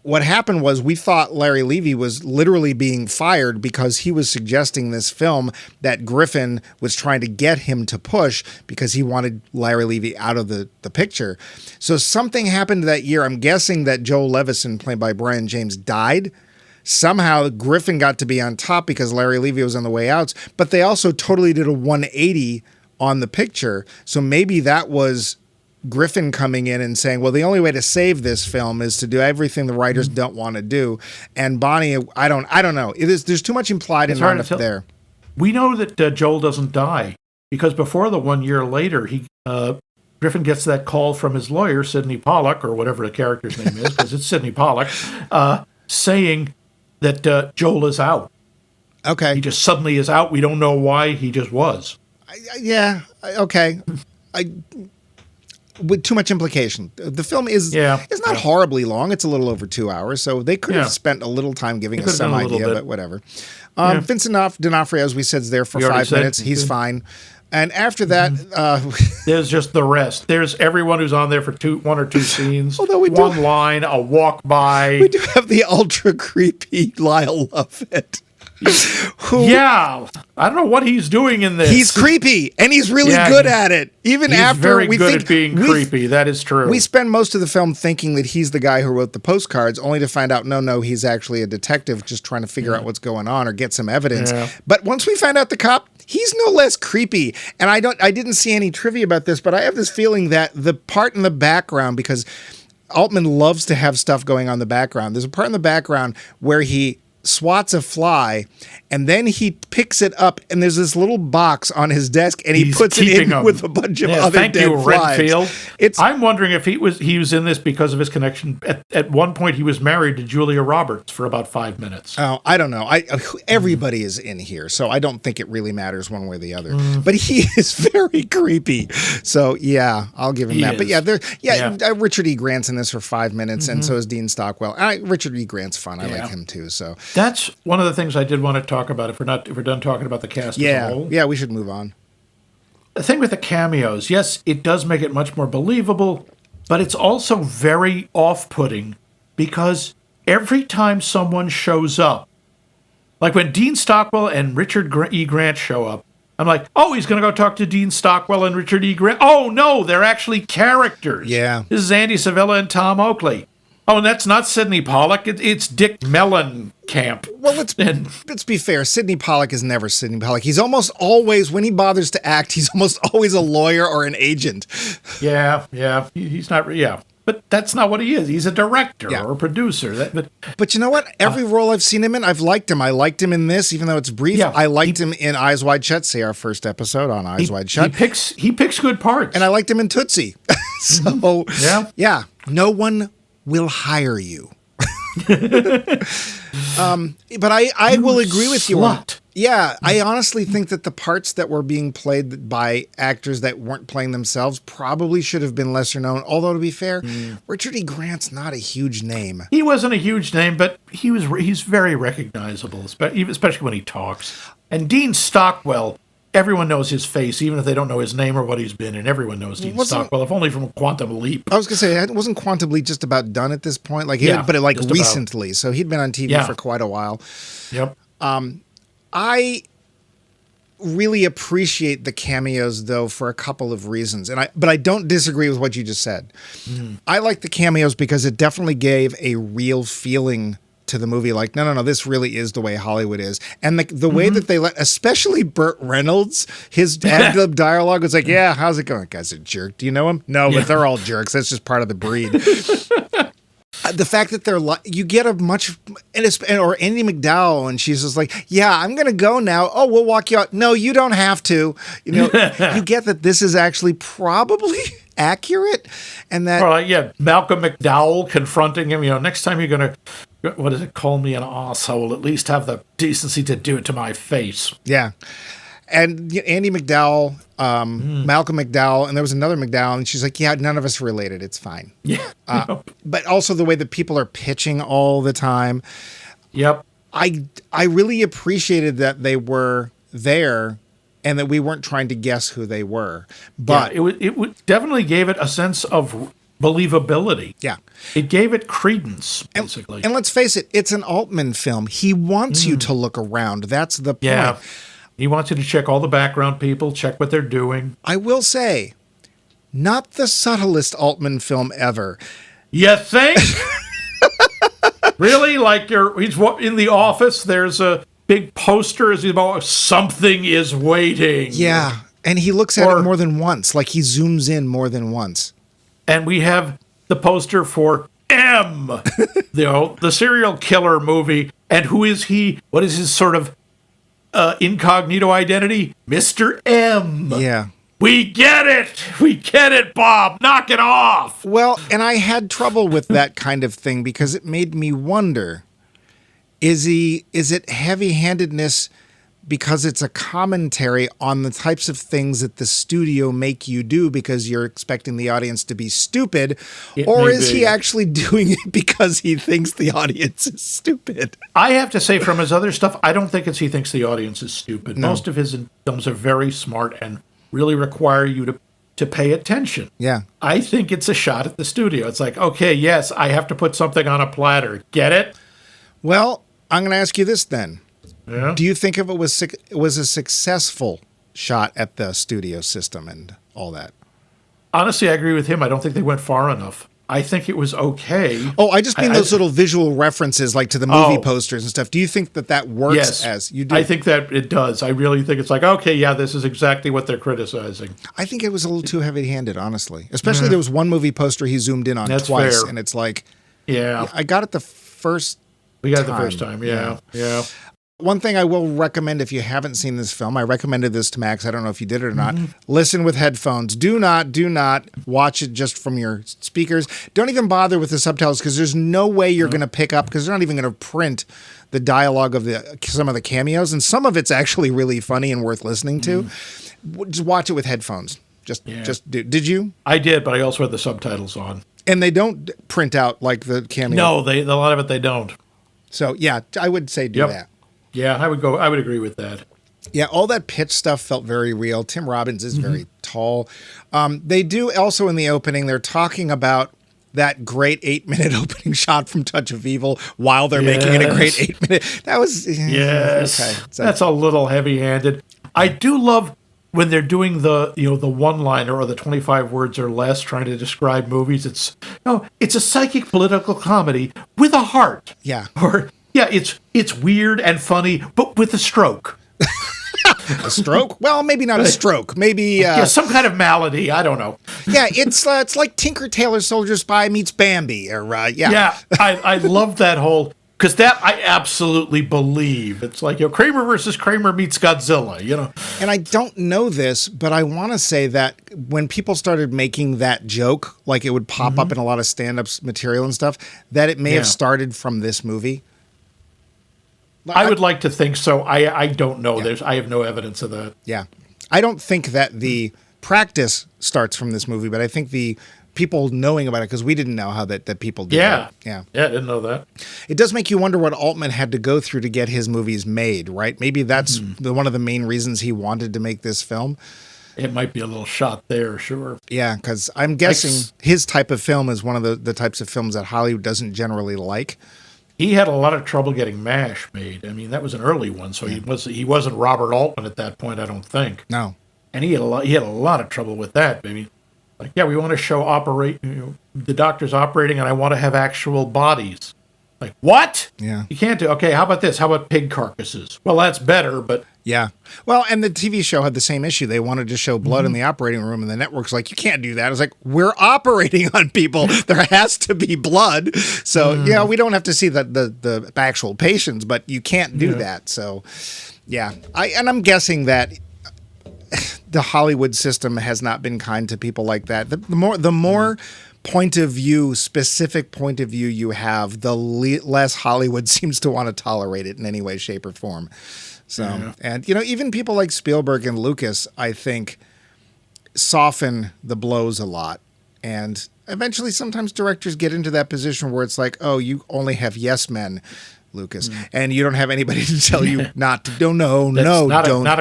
what happened was we thought Larry Levy was literally being fired because he was suggesting this film that Griffin was trying to get him to push because he wanted Larry Levy out of the picture. So something happened that year. I'm guessing that Joel Levison, played by Brian James, died. Somehow Griffin got to be on top because Larry Levy was on the way out, but they also totally did a 180 on the picture. So maybe that was Griffin coming in and saying, well, the only way to save this film is to do everything the writers don't want to do. And Bonnie, I don't know. There's too much implied in there. We know that Joel doesn't die because before the 1 year later, Griffin gets that call from his lawyer, Sidney Pollack, or whatever the character's name is, because it's Sidney Pollack, saying that Joel is out. Okay. He just suddenly is out. We don't know why. He just was. Okay. With too much implication. The film is not horribly long. It's a little over 2 hours, so they could have spent a little time giving us some idea, but whatever. Vincent D'Onofrio, as we said, is there for 5 minutes. He's fine. And after that, there's just the rest. There's everyone who's on there for one or two scenes. Although one line, a walk by. We do have the ultra creepy Lyle Lovett. Yeah, I don't know what he's doing in this. He's creepy, and he's really good at it. Even he's after very we good think at being creepy. That is true. We spend most of the film thinking that he's the guy who wrote the postcards, only to find out, no, he's actually a detective just trying to figure out what's going on or get some evidence. Yeah. But once we find out the cop, he's no less creepy. And I didn't see any trivia about this, but I have this feeling that the part in the background, because Altman loves to have stuff going on in the background. There's a part in the background where he swats a fly, and then he picks it up, and there's this little box on his desk, and he puts it in with a bunch of other dead flies. Redfield. I'm wondering if he was in this because of his connection. At one point, he was married to Julia Roberts for about 5 minutes. Oh, I don't know. Everybody is in here, so I don't think it really matters one way or the other. But he is very creepy. So yeah, I'll give him that. But Richard E. Grant's in this for 5 minutes, and so is Dean Stockwell. Richard E. Grant's fun. I like him too. So. That's one of the things I did want to talk about if we're done talking about the cast as a whole. Yeah, we should move on. The thing with the cameos, yes, it does make it much more believable, but it's also very off-putting because every time someone shows up, like when Dean Stockwell and Richard E. Grant show up, I'm like, oh, he's going to go talk to Dean Stockwell and Richard E. Grant. Oh, no, they're actually characters. Yeah. This is Andy Sevilla and Tom Oakley. Oh, and that's not Sidney Pollack. It's Dick Mellencamp. Well, let's be fair. Sidney Pollack is never Sidney Pollack. He's almost always, when he bothers to act, he's almost always a lawyer or an agent. Yeah. He's not. Yeah, but that's not what he is. He's a director or a producer. But you know what? Every role I've seen him in, I've liked him. I liked him in this, even though it's brief. Yeah, I liked him in Eyes Wide Shut. Say our first episode on Eyes Wide Shut. He picks good parts, and I liked him in Tootsie. So yeah, no one will hire you. But I will agree with you. I honestly think that the parts that were being played by actors that weren't playing themselves probably should have been lesser known. Although, to be fair, Richard E. Grant's not a huge name. He wasn't a huge name, but he's very recognizable, especially when he talks. And Dean Stockwell, everyone knows his face, even if they don't know his name or what he's been in. Everyone knows Dean Stockwell, if only from Quantum Leap. I was going to say, wasn't Quantum Leap just about done at this point? Recently. About. So he'd been on TV for quite a while. Yep. I really appreciate the cameos, though, for a couple of reasons. But I don't disagree with what you just said. I like the cameos because it definitely gave a real feeling to the movie, like, no, this really is the way Hollywood is. And the way that they especially Burt Reynolds, his ad-lib dialogue was like, yeah, how's it going? Guy's a jerk. Do you know him? No, but they're all jerks. That's just part of the breed. The fact that you get a much, or Andy McDowell, and she's just like, yeah, I'm going to go now. Oh, we'll walk you out. No, you don't have to. You get that this is actually probably accurate. And that. Malcolm McDowell confronting him, next time you're going to, what is it, call me an asshole, at least have the decency to do it to my face. Yeah. And Andy McDowell, Malcolm McDowell, and there was another McDowell, and she's like, yeah, none of us are related. It's fine. Yeah. But also the way that people are pitching all the time. Yep. I really appreciated that they were there and that we weren't trying to guess who they were. But it definitely gave it a sense of believability. Yeah. It gave it credence, basically. And let's face it, it's an Altman film. He wants you to look around. That's the point. Yeah. He wants you to check all the background people, check what they're doing. I will say, not the subtlest Altman film ever. You think? Really? Like he's in the office, there's a big poster as about something is waiting. Yeah. And he looks at it more than once. Like he zooms in more than once. And we have the poster for M, the serial killer movie. And who is he? What is his sort of incognito identity? Mr. M. Yeah. We get it, Bob. Knock it off. Well, and I had trouble with that kind of thing because it made me wonder, is it heavy-handedness because it's a commentary on the types of things that the studio make you do because you're expecting the audience to be stupid, or is he actually doing it because he thinks the audience is stupid? I have to say, from his other stuff, I don't think he thinks the audience is stupid. No. Most of his films are very smart and really require you to pay attention. Yeah. I think it's a shot at the studio. It's like, okay, yes, I have to put something on a platter. Get it? Well, I'm going to ask you this then. Yeah. Do you think if it was a successful shot at the studio system and all that? Honestly, I agree with him. I don't think they went far enough. I think it was okay. Oh, I just mean those little visual references like to the movie posters and stuff. Do you think that works as you do? I think that it does. I really think it's like, okay, yeah, this is exactly what they're criticizing. I think it was a little too heavy-handed, honestly. Especially there was one movie poster he zoomed in on twice, and it's like, yeah, I got it the first We got it the first time, yeah. One thing I will recommend if you haven't seen this film, I recommended this to Max. I don't know if you did it or not. Listen with headphones. Do not watch it just from your speakers. Don't even bother with the subtitles because there's no way you're going to pick up because they're not even going to print the dialogue of some of the cameos. And some of it's actually really funny and worth listening to. Just watch it with headphones. Just do. Did you? I did, but I also had the subtitles on. And they don't print out like the cameo. No, a lot of it they don't. So yeah, I would say do that. Yeah, I would agree with that. Yeah, all that pitch stuff felt very real. Tim Robbins is very tall. They do also in the opening, they're talking about that great 8-minute opening shot from Touch of Evil while they're making it a great 8-minute. That was okay. That's a little heavy-handed. I do love when they're doing the one-liner or the 25 words or less trying to describe movies. It's a psychic political comedy with a heart. Yeah. Or it's weird and funny, but with a stroke. A stroke? Well, maybe not a stroke. Maybe some kind of malady. I don't know. Yeah, it's like Tinker Tailor Soldier Spy meets Bambi, or Yeah, I love that whole because that I absolutely believe it's like Kramer versus Kramer meets Godzilla. And I don't know this, but I want to say that when people started making that joke, like it would pop up in a lot of stand-ups material and stuff, that it may have started from this movie. I would like to think so. I don't know. I have no evidence of that. Yeah. I don't think that the practice starts from this movie, but I think the people knowing about it, because we didn't know how that people did that. Yeah, I didn't know that. It does make you wonder what Altman had to go through to get his movies made, right? Maybe that's one of the main reasons he wanted to make this film. It might be a little shot there, sure. Yeah, because I'm guessing his type of film is one of the types of films that Hollywood doesn't generally like. He had a lot of trouble getting MASH made. I mean, that was an early one, so he wasn't Robert Altman at that point, I don't think. No. And he had a lot of trouble with that. I mean, we want to show the doctors operating, and I want to have actual bodies. Like, what? Yeah. You can't do. Okay, how about this? How about pig carcasses? Well, that's better, but yeah. Well, and the TV show had the same issue. They wanted to show blood in the operating room, and the network's like, you can't do that. It's like, we're operating on people. There has to be blood. So, we don't have to see the actual patients, but you can't do that. So, yeah. I'm guessing that the Hollywood system has not been kind to people like that. The more specific point of view you have, the less Hollywood seems to want to tolerate it in any way, shape, or form. So, and even people like Spielberg and Lucas, I think, soften the blows a lot. And eventually, sometimes directors get into that position where it's like, oh, you only have yes men, Lucas, and you don't have anybody to tell you not to. Don't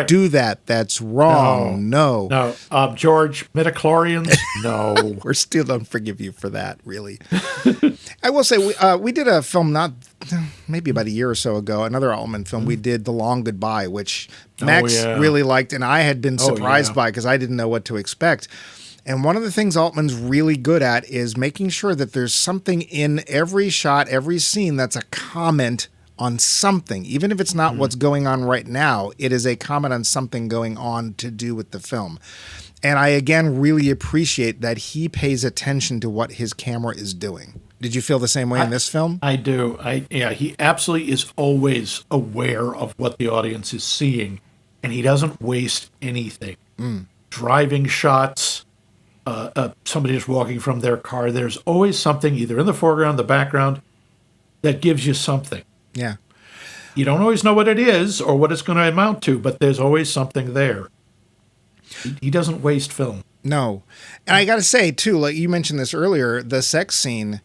do that. That's wrong. No. George, midichlorians? No. We still don't forgive you for that, really. I will say, we did a film maybe about a year or so ago, another Altman film. We did The Long Goodbye, which Max really liked, and I had been surprised by because I didn't know what to expect. And one of the things Altman's really good at is making sure that there's something in every shot, every scene that's a comment on something. Even if it's not what's going on right now, it is a comment on something going on to do with the film. And I, again, really appreciate that he pays attention to what his camera is doing. Did you feel the same way in this film? I do. He absolutely is always aware of what the audience is seeing, and he doesn't waste anything. Driving shots, somebody just walking from their car. There's always something either in the foreground, the background, that gives you something. Yeah. You don't always know what it is or what it's going to amount to, but there's always something there. He doesn't waste film. No. And I got to say, too, like you mentioned this earlier, the sex scene,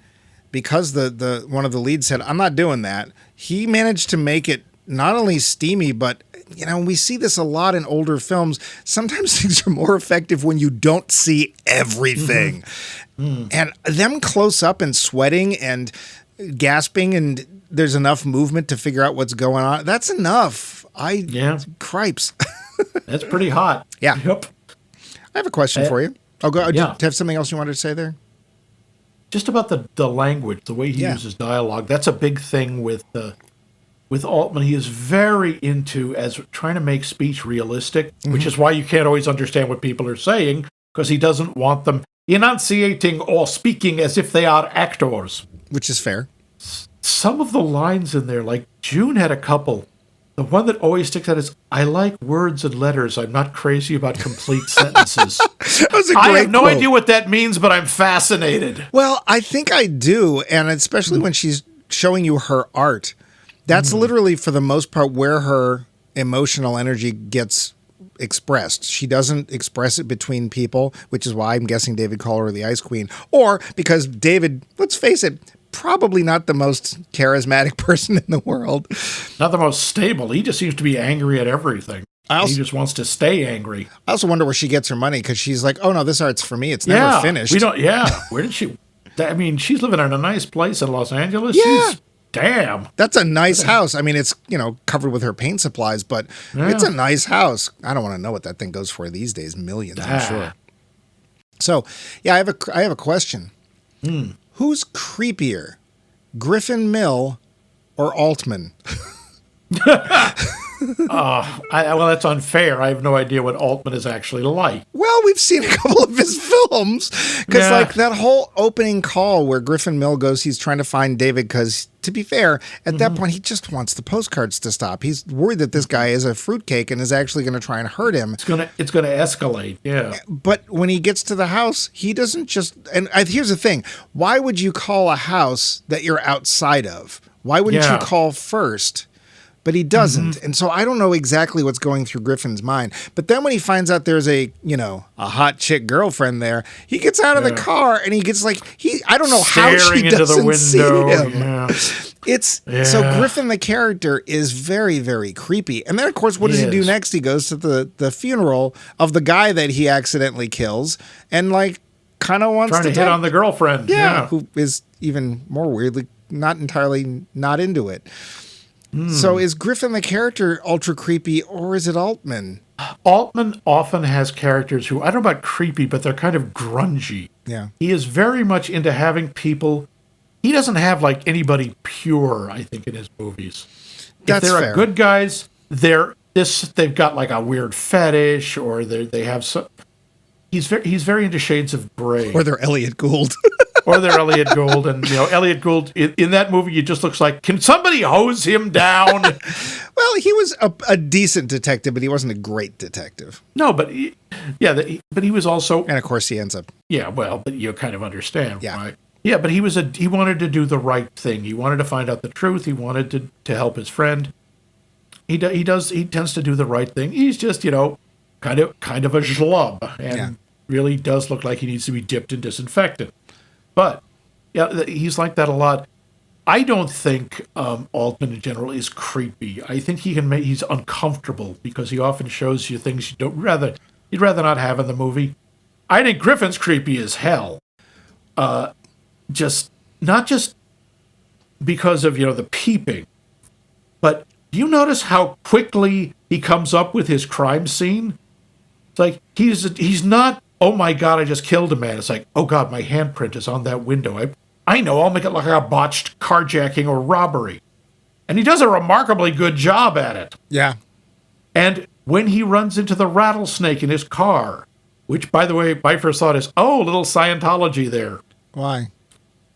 because the one of the leads said, I'm not doing that, he managed to make it not only steamy, but we see this a lot in older films. Sometimes things are more effective when you don't see everything. And them close up and sweating and gasping and there's enough movement to figure out what's going on. That's enough. Cripes. That's pretty hot. Yeah. Yep. I have a question for you. Oh, go. Yeah. Do you have something else you wanted to say there? Just about the language, the way he uses dialogue. That's a big thing with Altman. He is very into trying to make speech realistic, which is why you can't always understand what people are saying, because he doesn't want them enunciating or speaking as if they are actors. Which is fair. Some of the lines in there, like June had a couple. The one that always sticks out is, I like words and letters. I'm not crazy about complete sentences. That was a great I have no quote. idea what that means, but I'm fascinated. Well, I think I do. And especially when she's showing you her art. That's literally, for the most part, where her emotional energy gets expressed. She doesn't express it between people, which is why I'm guessing David called her the Ice Queen. Or because David, let's face it, probably not the most charismatic person in the world. Not the most stable. He just seems to be angry at everything. He just wants to stay angry. I also wonder where she gets her money, because she's like, oh no, this art's for me. It's never finished. Where did she? I mean, she's living in a nice place in Los Angeles. Yeah. Damn. That's a nice house. I mean, it's, covered with her paint supplies, but it's a nice house. I don't want to know what that thing goes for these days. Millions, I'm sure. So, I have a question. Who's creepier, Griffin Mill or Altman? Well, that's unfair. I have no idea what Altman is actually like. Well, we've seen a couple of his films. Because, that whole opening call where Griffin Mill goes, he's trying to find David because, to be fair, at that point, he just wants the postcards to stop. He's worried that this guy is a fruitcake and is actually going to try and hurt him. It's gonna escalate, yeah. But when he gets to the house, he doesn't just... And here's the thing. Why would you call a house that you're outside of? Why wouldn't you call first? But he doesn't. And so I don't know exactly what's going through Griffin's mind. But then when he finds out there's a hot chick girlfriend there, he gets out of the car and he gets I don't know how she doesn't see him. Yeah. So Griffin, the character, is very, very creepy. And then, of course, what does he do next? He goes to the funeral of the guy that he accidentally kills and kind of wants to hit on the girlfriend. Yeah. Who is even more weirdly not into it. So is Griffin the character ultra creepy, or is it Altman? Altman often has characters who, I don't know about creepy, but they're kind of grungy. Yeah. He is very much into having people... He doesn't have, anybody pure, I think, in his movies. That's if they're fair. good guys, they've got, a weird fetish, or they have some... He's very into shades of gray. Or they're Elliot Gould. Or they're Elliot Gould. And, Elliot Gould, in that movie, he just looks like, can somebody hose him down? Well, he was a decent detective, but he wasn't a great detective. No, but he was also... And, of course, he ends up... Yeah, well, but you kind of understand Yeah. why. Yeah, but he wanted to do the right thing. He wanted to find out the truth. He wanted to help his friend. He tends to do the right thing. He's just, kind of a schlub, and really does look like he needs to be dipped in disinfectant. But he's like that a lot. I don't think Altman in general is creepy. I think he's uncomfortable because he often shows you things you'd rather not have in the movie. I think Griffin's creepy as hell. Not just because of the peeping, but do you notice how quickly he comes up with his crime scene? It's like he's not, oh my God, I just killed a man. It's like, oh God, my handprint is on that window. I know, I'll make it look like a botched carjacking or robbery. And he does a remarkably good job at it. Yeah. And when he runs into the rattlesnake in his car, which, by the way, my first thought is, oh, little Scientology there. Why?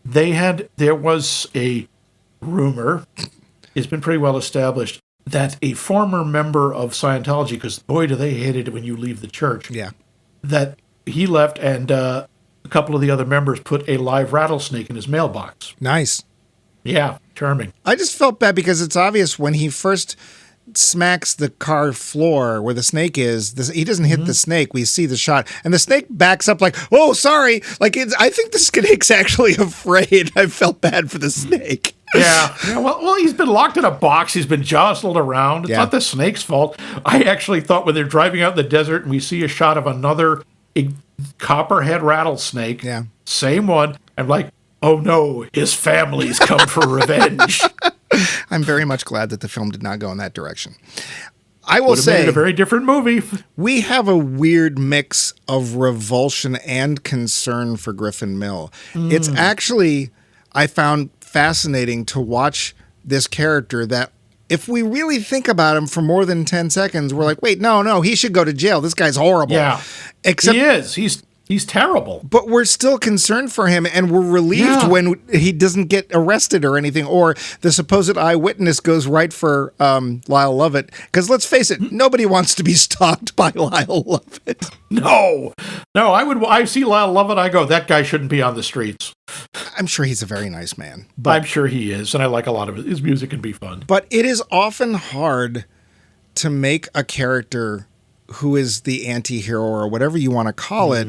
There was a rumor, it's been pretty well established, that a former member of Scientology, because boy, do they hate it when you leave the church. Yeah. That he left, and a couple of the other members put a live rattlesnake in his mailbox. Nice. Yeah, charming. I just felt bad because it's obvious when he first smacks the car floor where the snake is, he doesn't hit the snake. We see the shot, and the snake backs up like, oh, sorry. I think the snake's actually afraid. I felt bad for the snake. Yeah. Well, he's been locked in a box. He's been jostled around. It's not the snake's fault. I actually thought when they're driving out in the desert and we see a shot of another copperhead rattlesnake, same one, I'm like, oh no, his family's come for revenge. I'm very much glad that the film did not go in that direction. I will Would have made say it a very different movie. we have a weird mix of revulsion and concern for Griffin Mill. It's actually, I found fascinating to watch this character that if we really think about him for more than 10 seconds, we're like, wait, no, he should go to jail. This guy's horrible. Yeah, Except he is. He's terrible. but we're still concerned for him, and we're relieved when he doesn't get arrested or anything, or the supposed eyewitness goes right for Lyle Lovett. Because let's face it, nobody wants to be stalked by Lyle Lovett. No, I see Lyle Lovett, I go, that guy shouldn't be on the streets. I'm sure he's a very nice man. But I'm sure he is, and I like a lot of his music can be fun. But it is often hard to make a character who is the anti-hero or whatever you want to call it,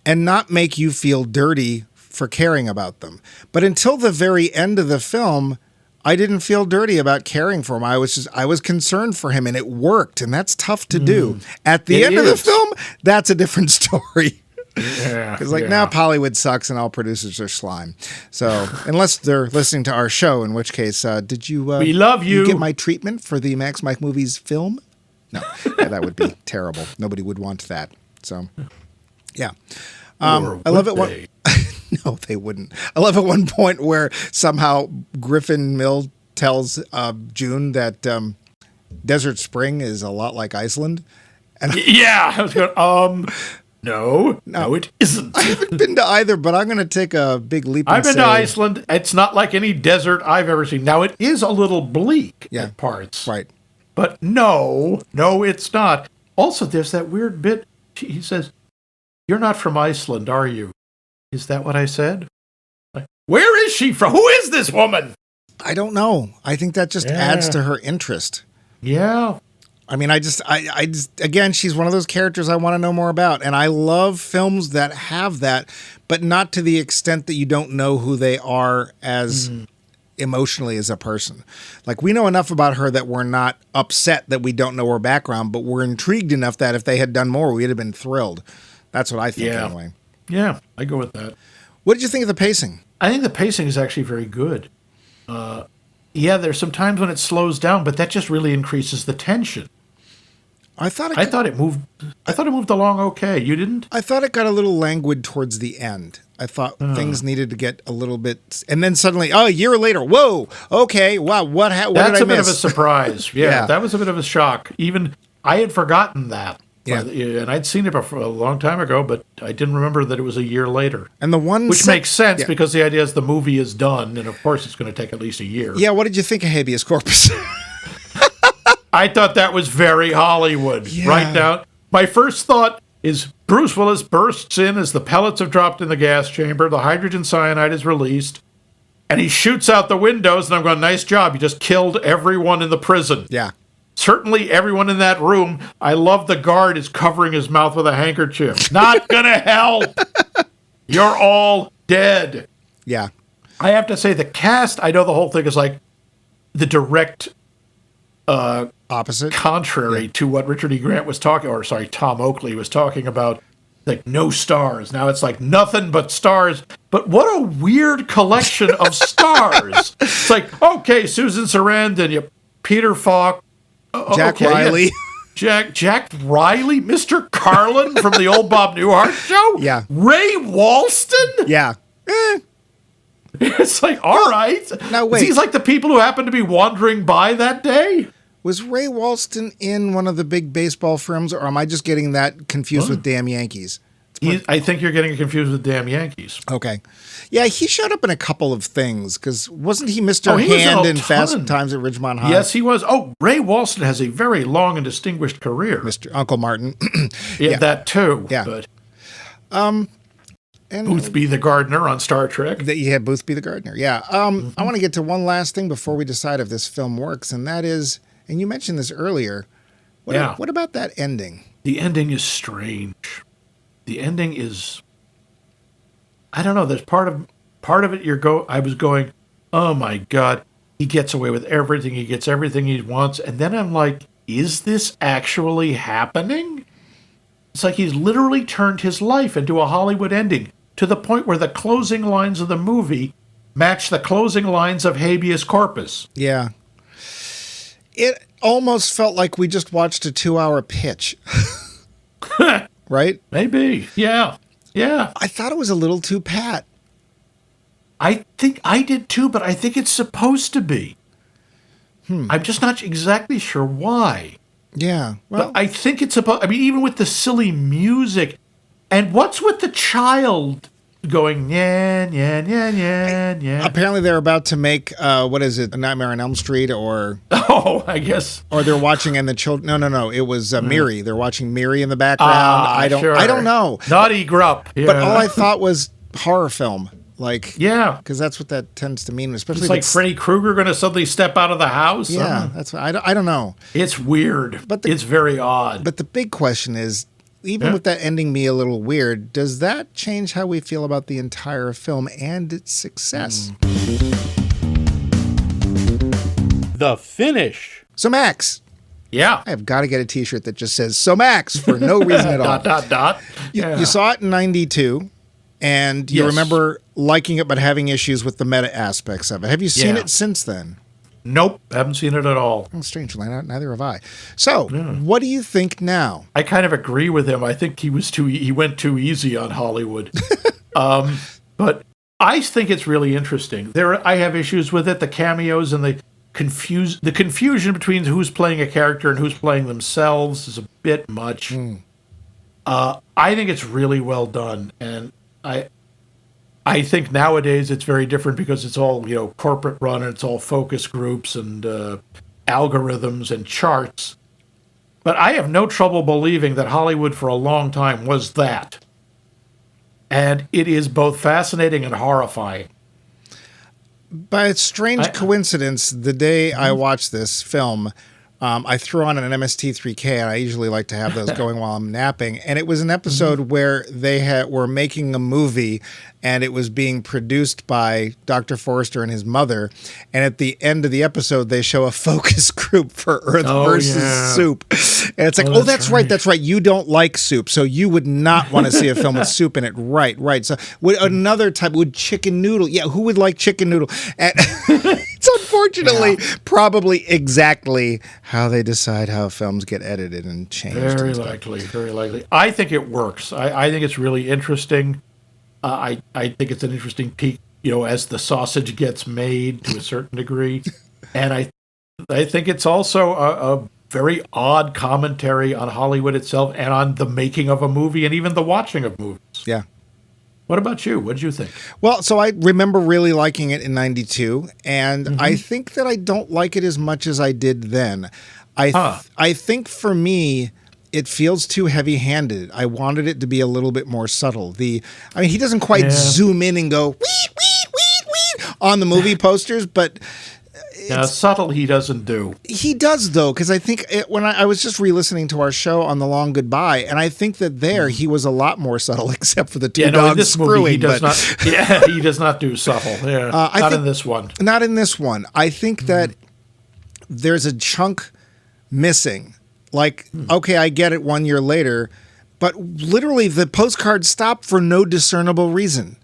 and not make you feel dirty for caring about them. But until the very end of the film, I didn't feel dirty about caring for him. I was concerned for him, and it worked, and that's tough to do. At the end of the film, that's a different story. Yeah, It's like, now Hollywood sucks and all producers are slime. So unless they're listening to our show, in which case, did you... we love you. You get my treatment for the Max Mike Movies film? No, that would be terrible. Nobody would want that. So... yeah. I love it. No, they wouldn't. I love at one point where somehow Griffin Mill tells June that Desert Spring is a lot like Iceland. And yeah. I was going, no, it isn't. I haven't been to either, but I'm going to take a big leap and I've been to Iceland. It's not like any desert I've ever seen. Now, it is a little bleak at parts. Right. But no, it's not. Also, there's that weird bit. He says, "You're not from Iceland, are you?" Is that what I said? Where is she from? Who is this woman? I don't know. I think that just adds to her interest. Yeah. I mean, I just, again, she's one of those characters I want to know more about. And I love films that have that, but not to the extent that you don't know who they are as emotionally as a person. Like, we know enough about her that we're not upset that we don't know her background, but we're intrigued enough that if they had done more, we'd have been thrilled. That's what I think anyway. Yeah, I go with that. What did you think of the pacing? I think the pacing is actually very good. There's some times when it slows down, but that just really increases the tension. I thought it moved along okay. You didn't? I thought it got a little languid towards the end. I thought things needed to get a little bit, and then suddenly, a year later, whoa, okay, wow, what did I miss? That's a bit of a surprise. Yeah, that was a bit of a shock. Even I had forgotten that. Yeah. And I'd seen it before a long time ago, but I didn't remember that it was a year later. And the one which makes sense because the idea is the movie is done, and of course it's going to take at least a year. Yeah, what did you think of Habeas Corpus? I thought that was very Hollywood. Right now, my first thought is Bruce Willis bursts in as the pellets have dropped in the gas chamber, the hydrogen cyanide is released, and he shoots out the windows, and I'm going, nice job, you just killed everyone in the prison. Yeah. Certainly everyone in that room. I love the guard is covering his mouth with a handkerchief. Not gonna help. You're all dead. Yeah. I have to say the cast, I know the whole thing is like the direct opposite, contrary to what Richard E. Grant was talking, or sorry, Tom Oakley was talking about, like no stars. Now it's like nothing but stars. But what a weird collection of stars. It's like, okay, Susan Sarandon, Peter Falk, Jack Riley. Jack Riley, Mr. Carlin from the old Bob Newhart show? Yeah. Ray Walston? Yeah. It's like, all right. Now, wait. He's like the people who happened to be wandering by that day? Was Ray Walston in one of the big baseball films, or am I just getting that confused with Damn Yankees? I think you're getting confused with Damn Yankees. Okay. Yeah, he showed up in a couple of things, because wasn't he Mr. Hand in Fast Times at Ridgemont High? Yes, he was. Oh, Ray Walston has a very long and distinguished career. Mr. Uncle Martin. Yeah, that too. Yeah. But, and Boothby the Gardener on Star Trek. That you had Boothby the Gardener. Yeah. I want to get to one last thing before we decide if this film works, and that is, and you mentioned this earlier, what about that ending? The ending is strange. The ending is, I don't know. There's part of it. I was going, oh my God, he gets away with everything. He gets everything he wants, and then I'm like, is this actually happening? It's like he's literally turned his life into a Hollywood ending to the point where the closing lines of the movie match the closing lines of Habeas Corpus. Yeah. It almost felt like we just watched a 2-hour pitch. Right? Maybe. Yeah. Yeah. I thought it was a little too pat. I think I did too, but I think it's supposed to be. I'm just not exactly sure why. Yeah. Well, But I think it's supposed, I mean, even with the silly music, and what's with the child going, yeah, yeah, yeah, yeah, yeah. apparently they're about to make, what is it, A Nightmare on Elm Street, or Oh, I guess. they're watching, and the children, no, it was Miri. They're watching Miri in the background. I don't know. Naughty Grupp. Yeah. But all I thought was horror film. Like, Yeah. because that's what that tends to mean, especially It's if like Freddy Krueger going to suddenly step out of the house. Yeah, that's what, I don't know. It's weird. But It's very odd. But the big question is, even Yeah. with that ending me a little weird, does that change how we feel about the entire film and its success? The finish. So, Max, Yeah. I have got to get a T-shirt that just says "So Max" for no reason at all. Dot. You saw it in '92, and you Yes. remember liking it but having issues with the meta aspects of it. Have you seen Yeah. it since then? Nope. Haven't seen it at all. Oh, strangely, neither have I. So, what do you think now? I kind of agree with him. I think he went too easy on Hollywood. But I think it's really interesting. I have issues with it. The cameos and the confusion between who's playing a character and who's playing themselves is a bit much. I think it's really well done, and I think nowadays it's very different because it's all corporate run and it's all focus groups and algorithms and charts. But I have no trouble believing that Hollywood for a long time was that. And it is both fascinating and horrifying. By a strange coincidence, the day I watched this film, I threw on an MST3K, and I usually like to have those going while I'm napping. And it was an episode where they were making a movie, and it was being produced by Dr. Forrester and his mother. And at the end of the episode, they show a focus group for Earth versus Soup. And it's like, that's right. You don't like soup, so you would not want to see a film with soup in it. Right. So another type would chicken noodle. Yeah, who would like chicken noodle? And it's unfortunately probably exactly how they decide how films get edited and changed. Very likely. I think it works. I think it's really interesting. I think it's an interesting peek, as the sausage gets made to a certain degree. And I think it's also a very odd commentary on Hollywood itself and on the making of a movie and even the watching of movies. Yeah. What about you? What did you think? Well, so I remember really liking it in '92, and I think that I don't like it as much as I did then. I think for me, it feels too heavy-handed. I wanted it to be a little bit more subtle. He doesn't quite zoom in and go wee on the movie posters, but subtle he doesn't do. He does, though, because I think when I was just re-listening to our show on The Long Goodbye, and I think that he was a lot more subtle, except for the two dogs in this screwing. Movie, he does not. He does not do subtle. Yeah, not in this one. Not in this one. I think that there's a chunk missing. Like, okay, I get it 1 year later, but literally the postcards stop for no discernible reason.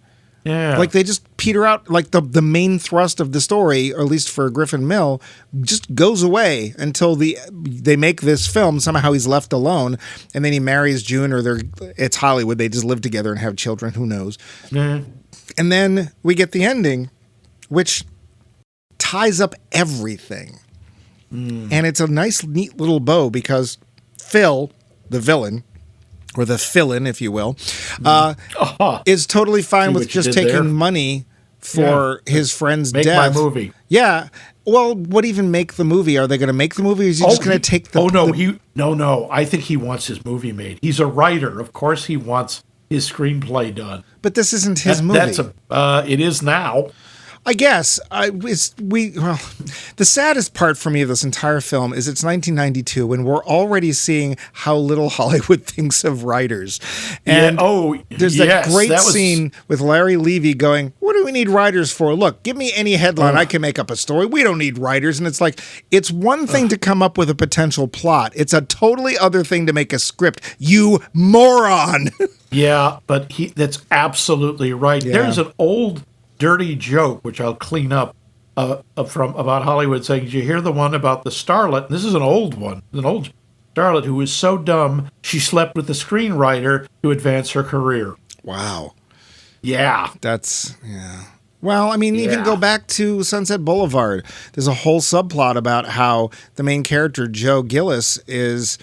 Yeah. Like they just peter out, like the main thrust of the story, or at least for Griffin Mill, just goes away until they make this film. Somehow he's left alone, and then he marries June, or it's Hollywood. They just live together and have children. Who knows? And then we get the ending, which ties up everything. And it's a nice, neat little bow because Phil, the villain, or the fill-in, if you will, is totally fine with just taking money for his friend's death. Make my movie. Yeah. Well, what even make the movie? Are they going to make the movie, or is he just going to take the... No. I think he wants his movie made. He's a writer. Of course he wants his screenplay done. But this isn't his movie. It is now. I guess well, the saddest part for me of this entire film is it's 1992 and we're already seeing how little Hollywood thinks of writers. And there's that great scene with Larry Levy going, "What do we need writers for? Look, give me any headline. I can make up a story. We don't need writers." And it's like, it's one thing to come up with a potential plot. It's a totally other thing to make a script. You moron. Yeah, but that's absolutely right. Yeah. There's an old dirty joke, which I'll clean up, from about Hollywood, saying, "Did you hear the one about the starlet?" This is an old one. An old starlet who was so dumb she slept with the screenwriter to advance her career. Wow. Yeah. Yeah. Well, I mean, even go back to Sunset Boulevard. There's a whole subplot about how the main character, Joe Gillis, is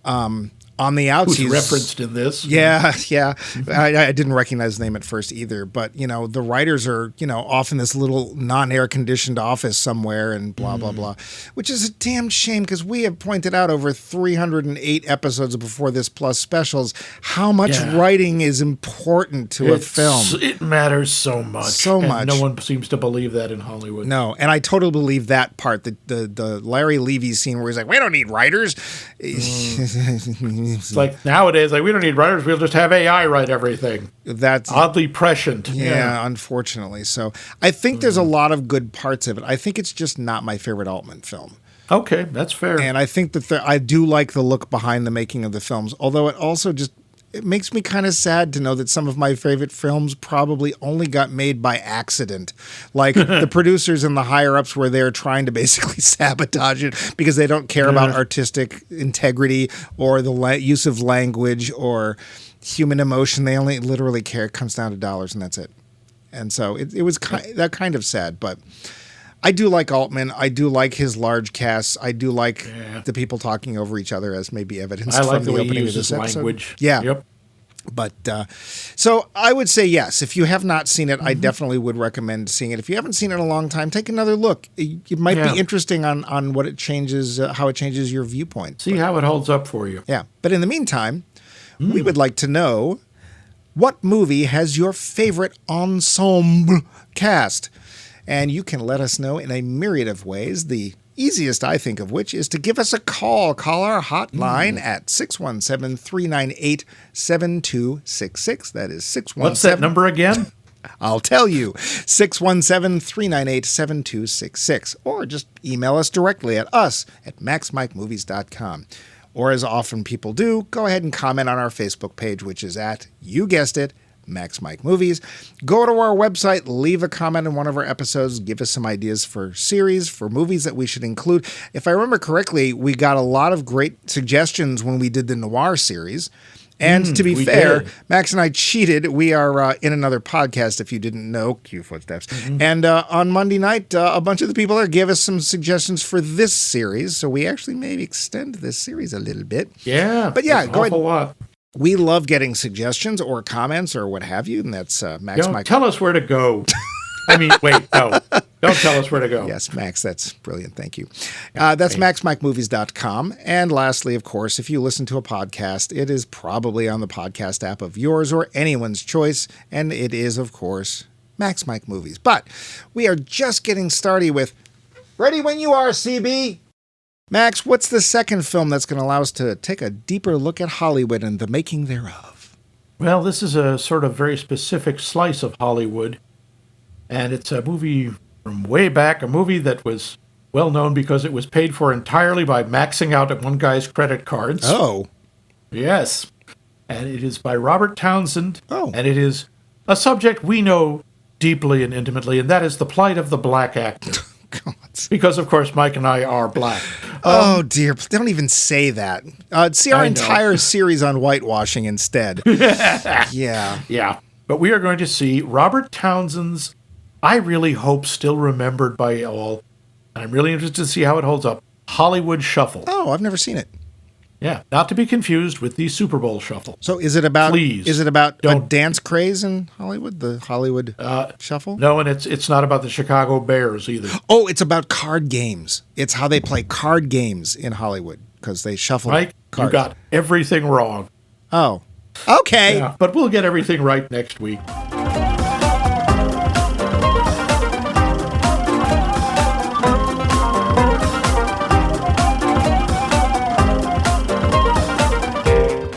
on the outs. Who's referenced in this. Yeah. I didn't recognize his name at first either. But, the writers are, off in this little non-air conditioned office somewhere and blah, blah, blah, which is a damn shame because we have pointed out over 308 episodes before this plus specials how much writing is important to a film. It matters so much. So much. No one seems to believe that in Hollywood. No, and I totally believe that part, the Larry Levy scene where he's like, "We don't need writers." It's like nowadays, we don't need writers. We'll just have AI write everything. That's oddly prescient. Yeah, unfortunately. So I think there's a lot of good parts of it. I think it's just not my favorite Altman film. Okay, that's fair. And I think that I do like the look behind the making of the films, although it also it makes me kind of sad to know that some of my favorite films probably only got made by accident. Like the producers and the higher-ups were there trying to basically sabotage it because they don't care about artistic integrity or the use of language or human emotion. They only literally care. It comes down to dollars and that's it. And so it was that kind of sad, but I do like Altman. I do like his large casts. I do like the people talking over each other, as may be evidenced from the opening of this episode. Language. Yeah. Yep. But so I would say yes. If you have not seen it, I definitely would recommend seeing it. If you haven't seen it in a long time, take another look. It might be interesting on what it changes, how it changes your viewpoint. See how it holds up for you. Yeah. But in the meantime, we would like to know, what movie has your favorite ensemble cast? And you can let us know in a myriad of ways. The easiest, I think, of which is to give us a call. Call our hotline at 617-398-7266. That is 617. What's that number again? I'll tell you. 617-398-7266. Or just email us directly at maxmikemovies.com. Or as often people do, go ahead and comment on our Facebook page, which is at, you guessed it, Max Mike Movies. Go to our website, leave a comment in one of our episodes, give us some ideas for series, for movies that we should include. If I remember correctly, we got a lot of great suggestions when we did the noir series. And to be fair, Max and I cheated. We are in another podcast, if you didn't know, cue footsteps. And on Monday night, a bunch of the people there gave us some suggestions for this series. So we actually maybe extend this series a little bit. Yeah. But yeah, go ahead. A lot. We love getting suggestions or comments or what have you, and that's Max Mike. Tell us where to go. I mean, wait, no. Don't tell us where to go. Yes, Max, that's brilliant. Thank you. That's maxmikemovies.com. And lastly, of course, if you listen to a podcast, it is probably on the podcast app of yours or anyone's choice, and it is, of course, Max Mike Movies. But we are just getting started with Ready When You Are, CB. Max, what's the second film that's going to allow us to take a deeper look at Hollywood and the making thereof? Well, this is a sort of very specific slice of Hollywood, and it's a movie from way back, a movie that was well known because it was paid for entirely by maxing out at one guy's credit cards. Oh. Yes. And it is by Robert Townsend. Oh. And it is a subject we know deeply and intimately, and that is the plight of the black actor. God. Because, of course, Mike and I are black. Oh, dear. Don't even say that. See our entire series on whitewashing instead. Yeah. Yeah. But we are going to see Robert Townsend's, I really hope still remembered by all, and I'm really interested to see how it holds up, Hollywood Shuffle. Oh, I've never seen it. Yeah, not to be confused with the Super Bowl Shuffle. So is it about Please, is it about a don't. dance craze in Hollywood, the Hollywood Shuffle? No, and it's not about the Chicago Bears either. Oh, it's about card games. It's how they play card games in Hollywood because they shuffle Mike, cards. you got everything wrong. Oh, okay. Yeah, but we'll get everything right next week.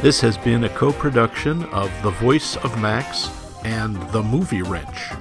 This has been a co-production of The Voice of Max and The Movie Wrench.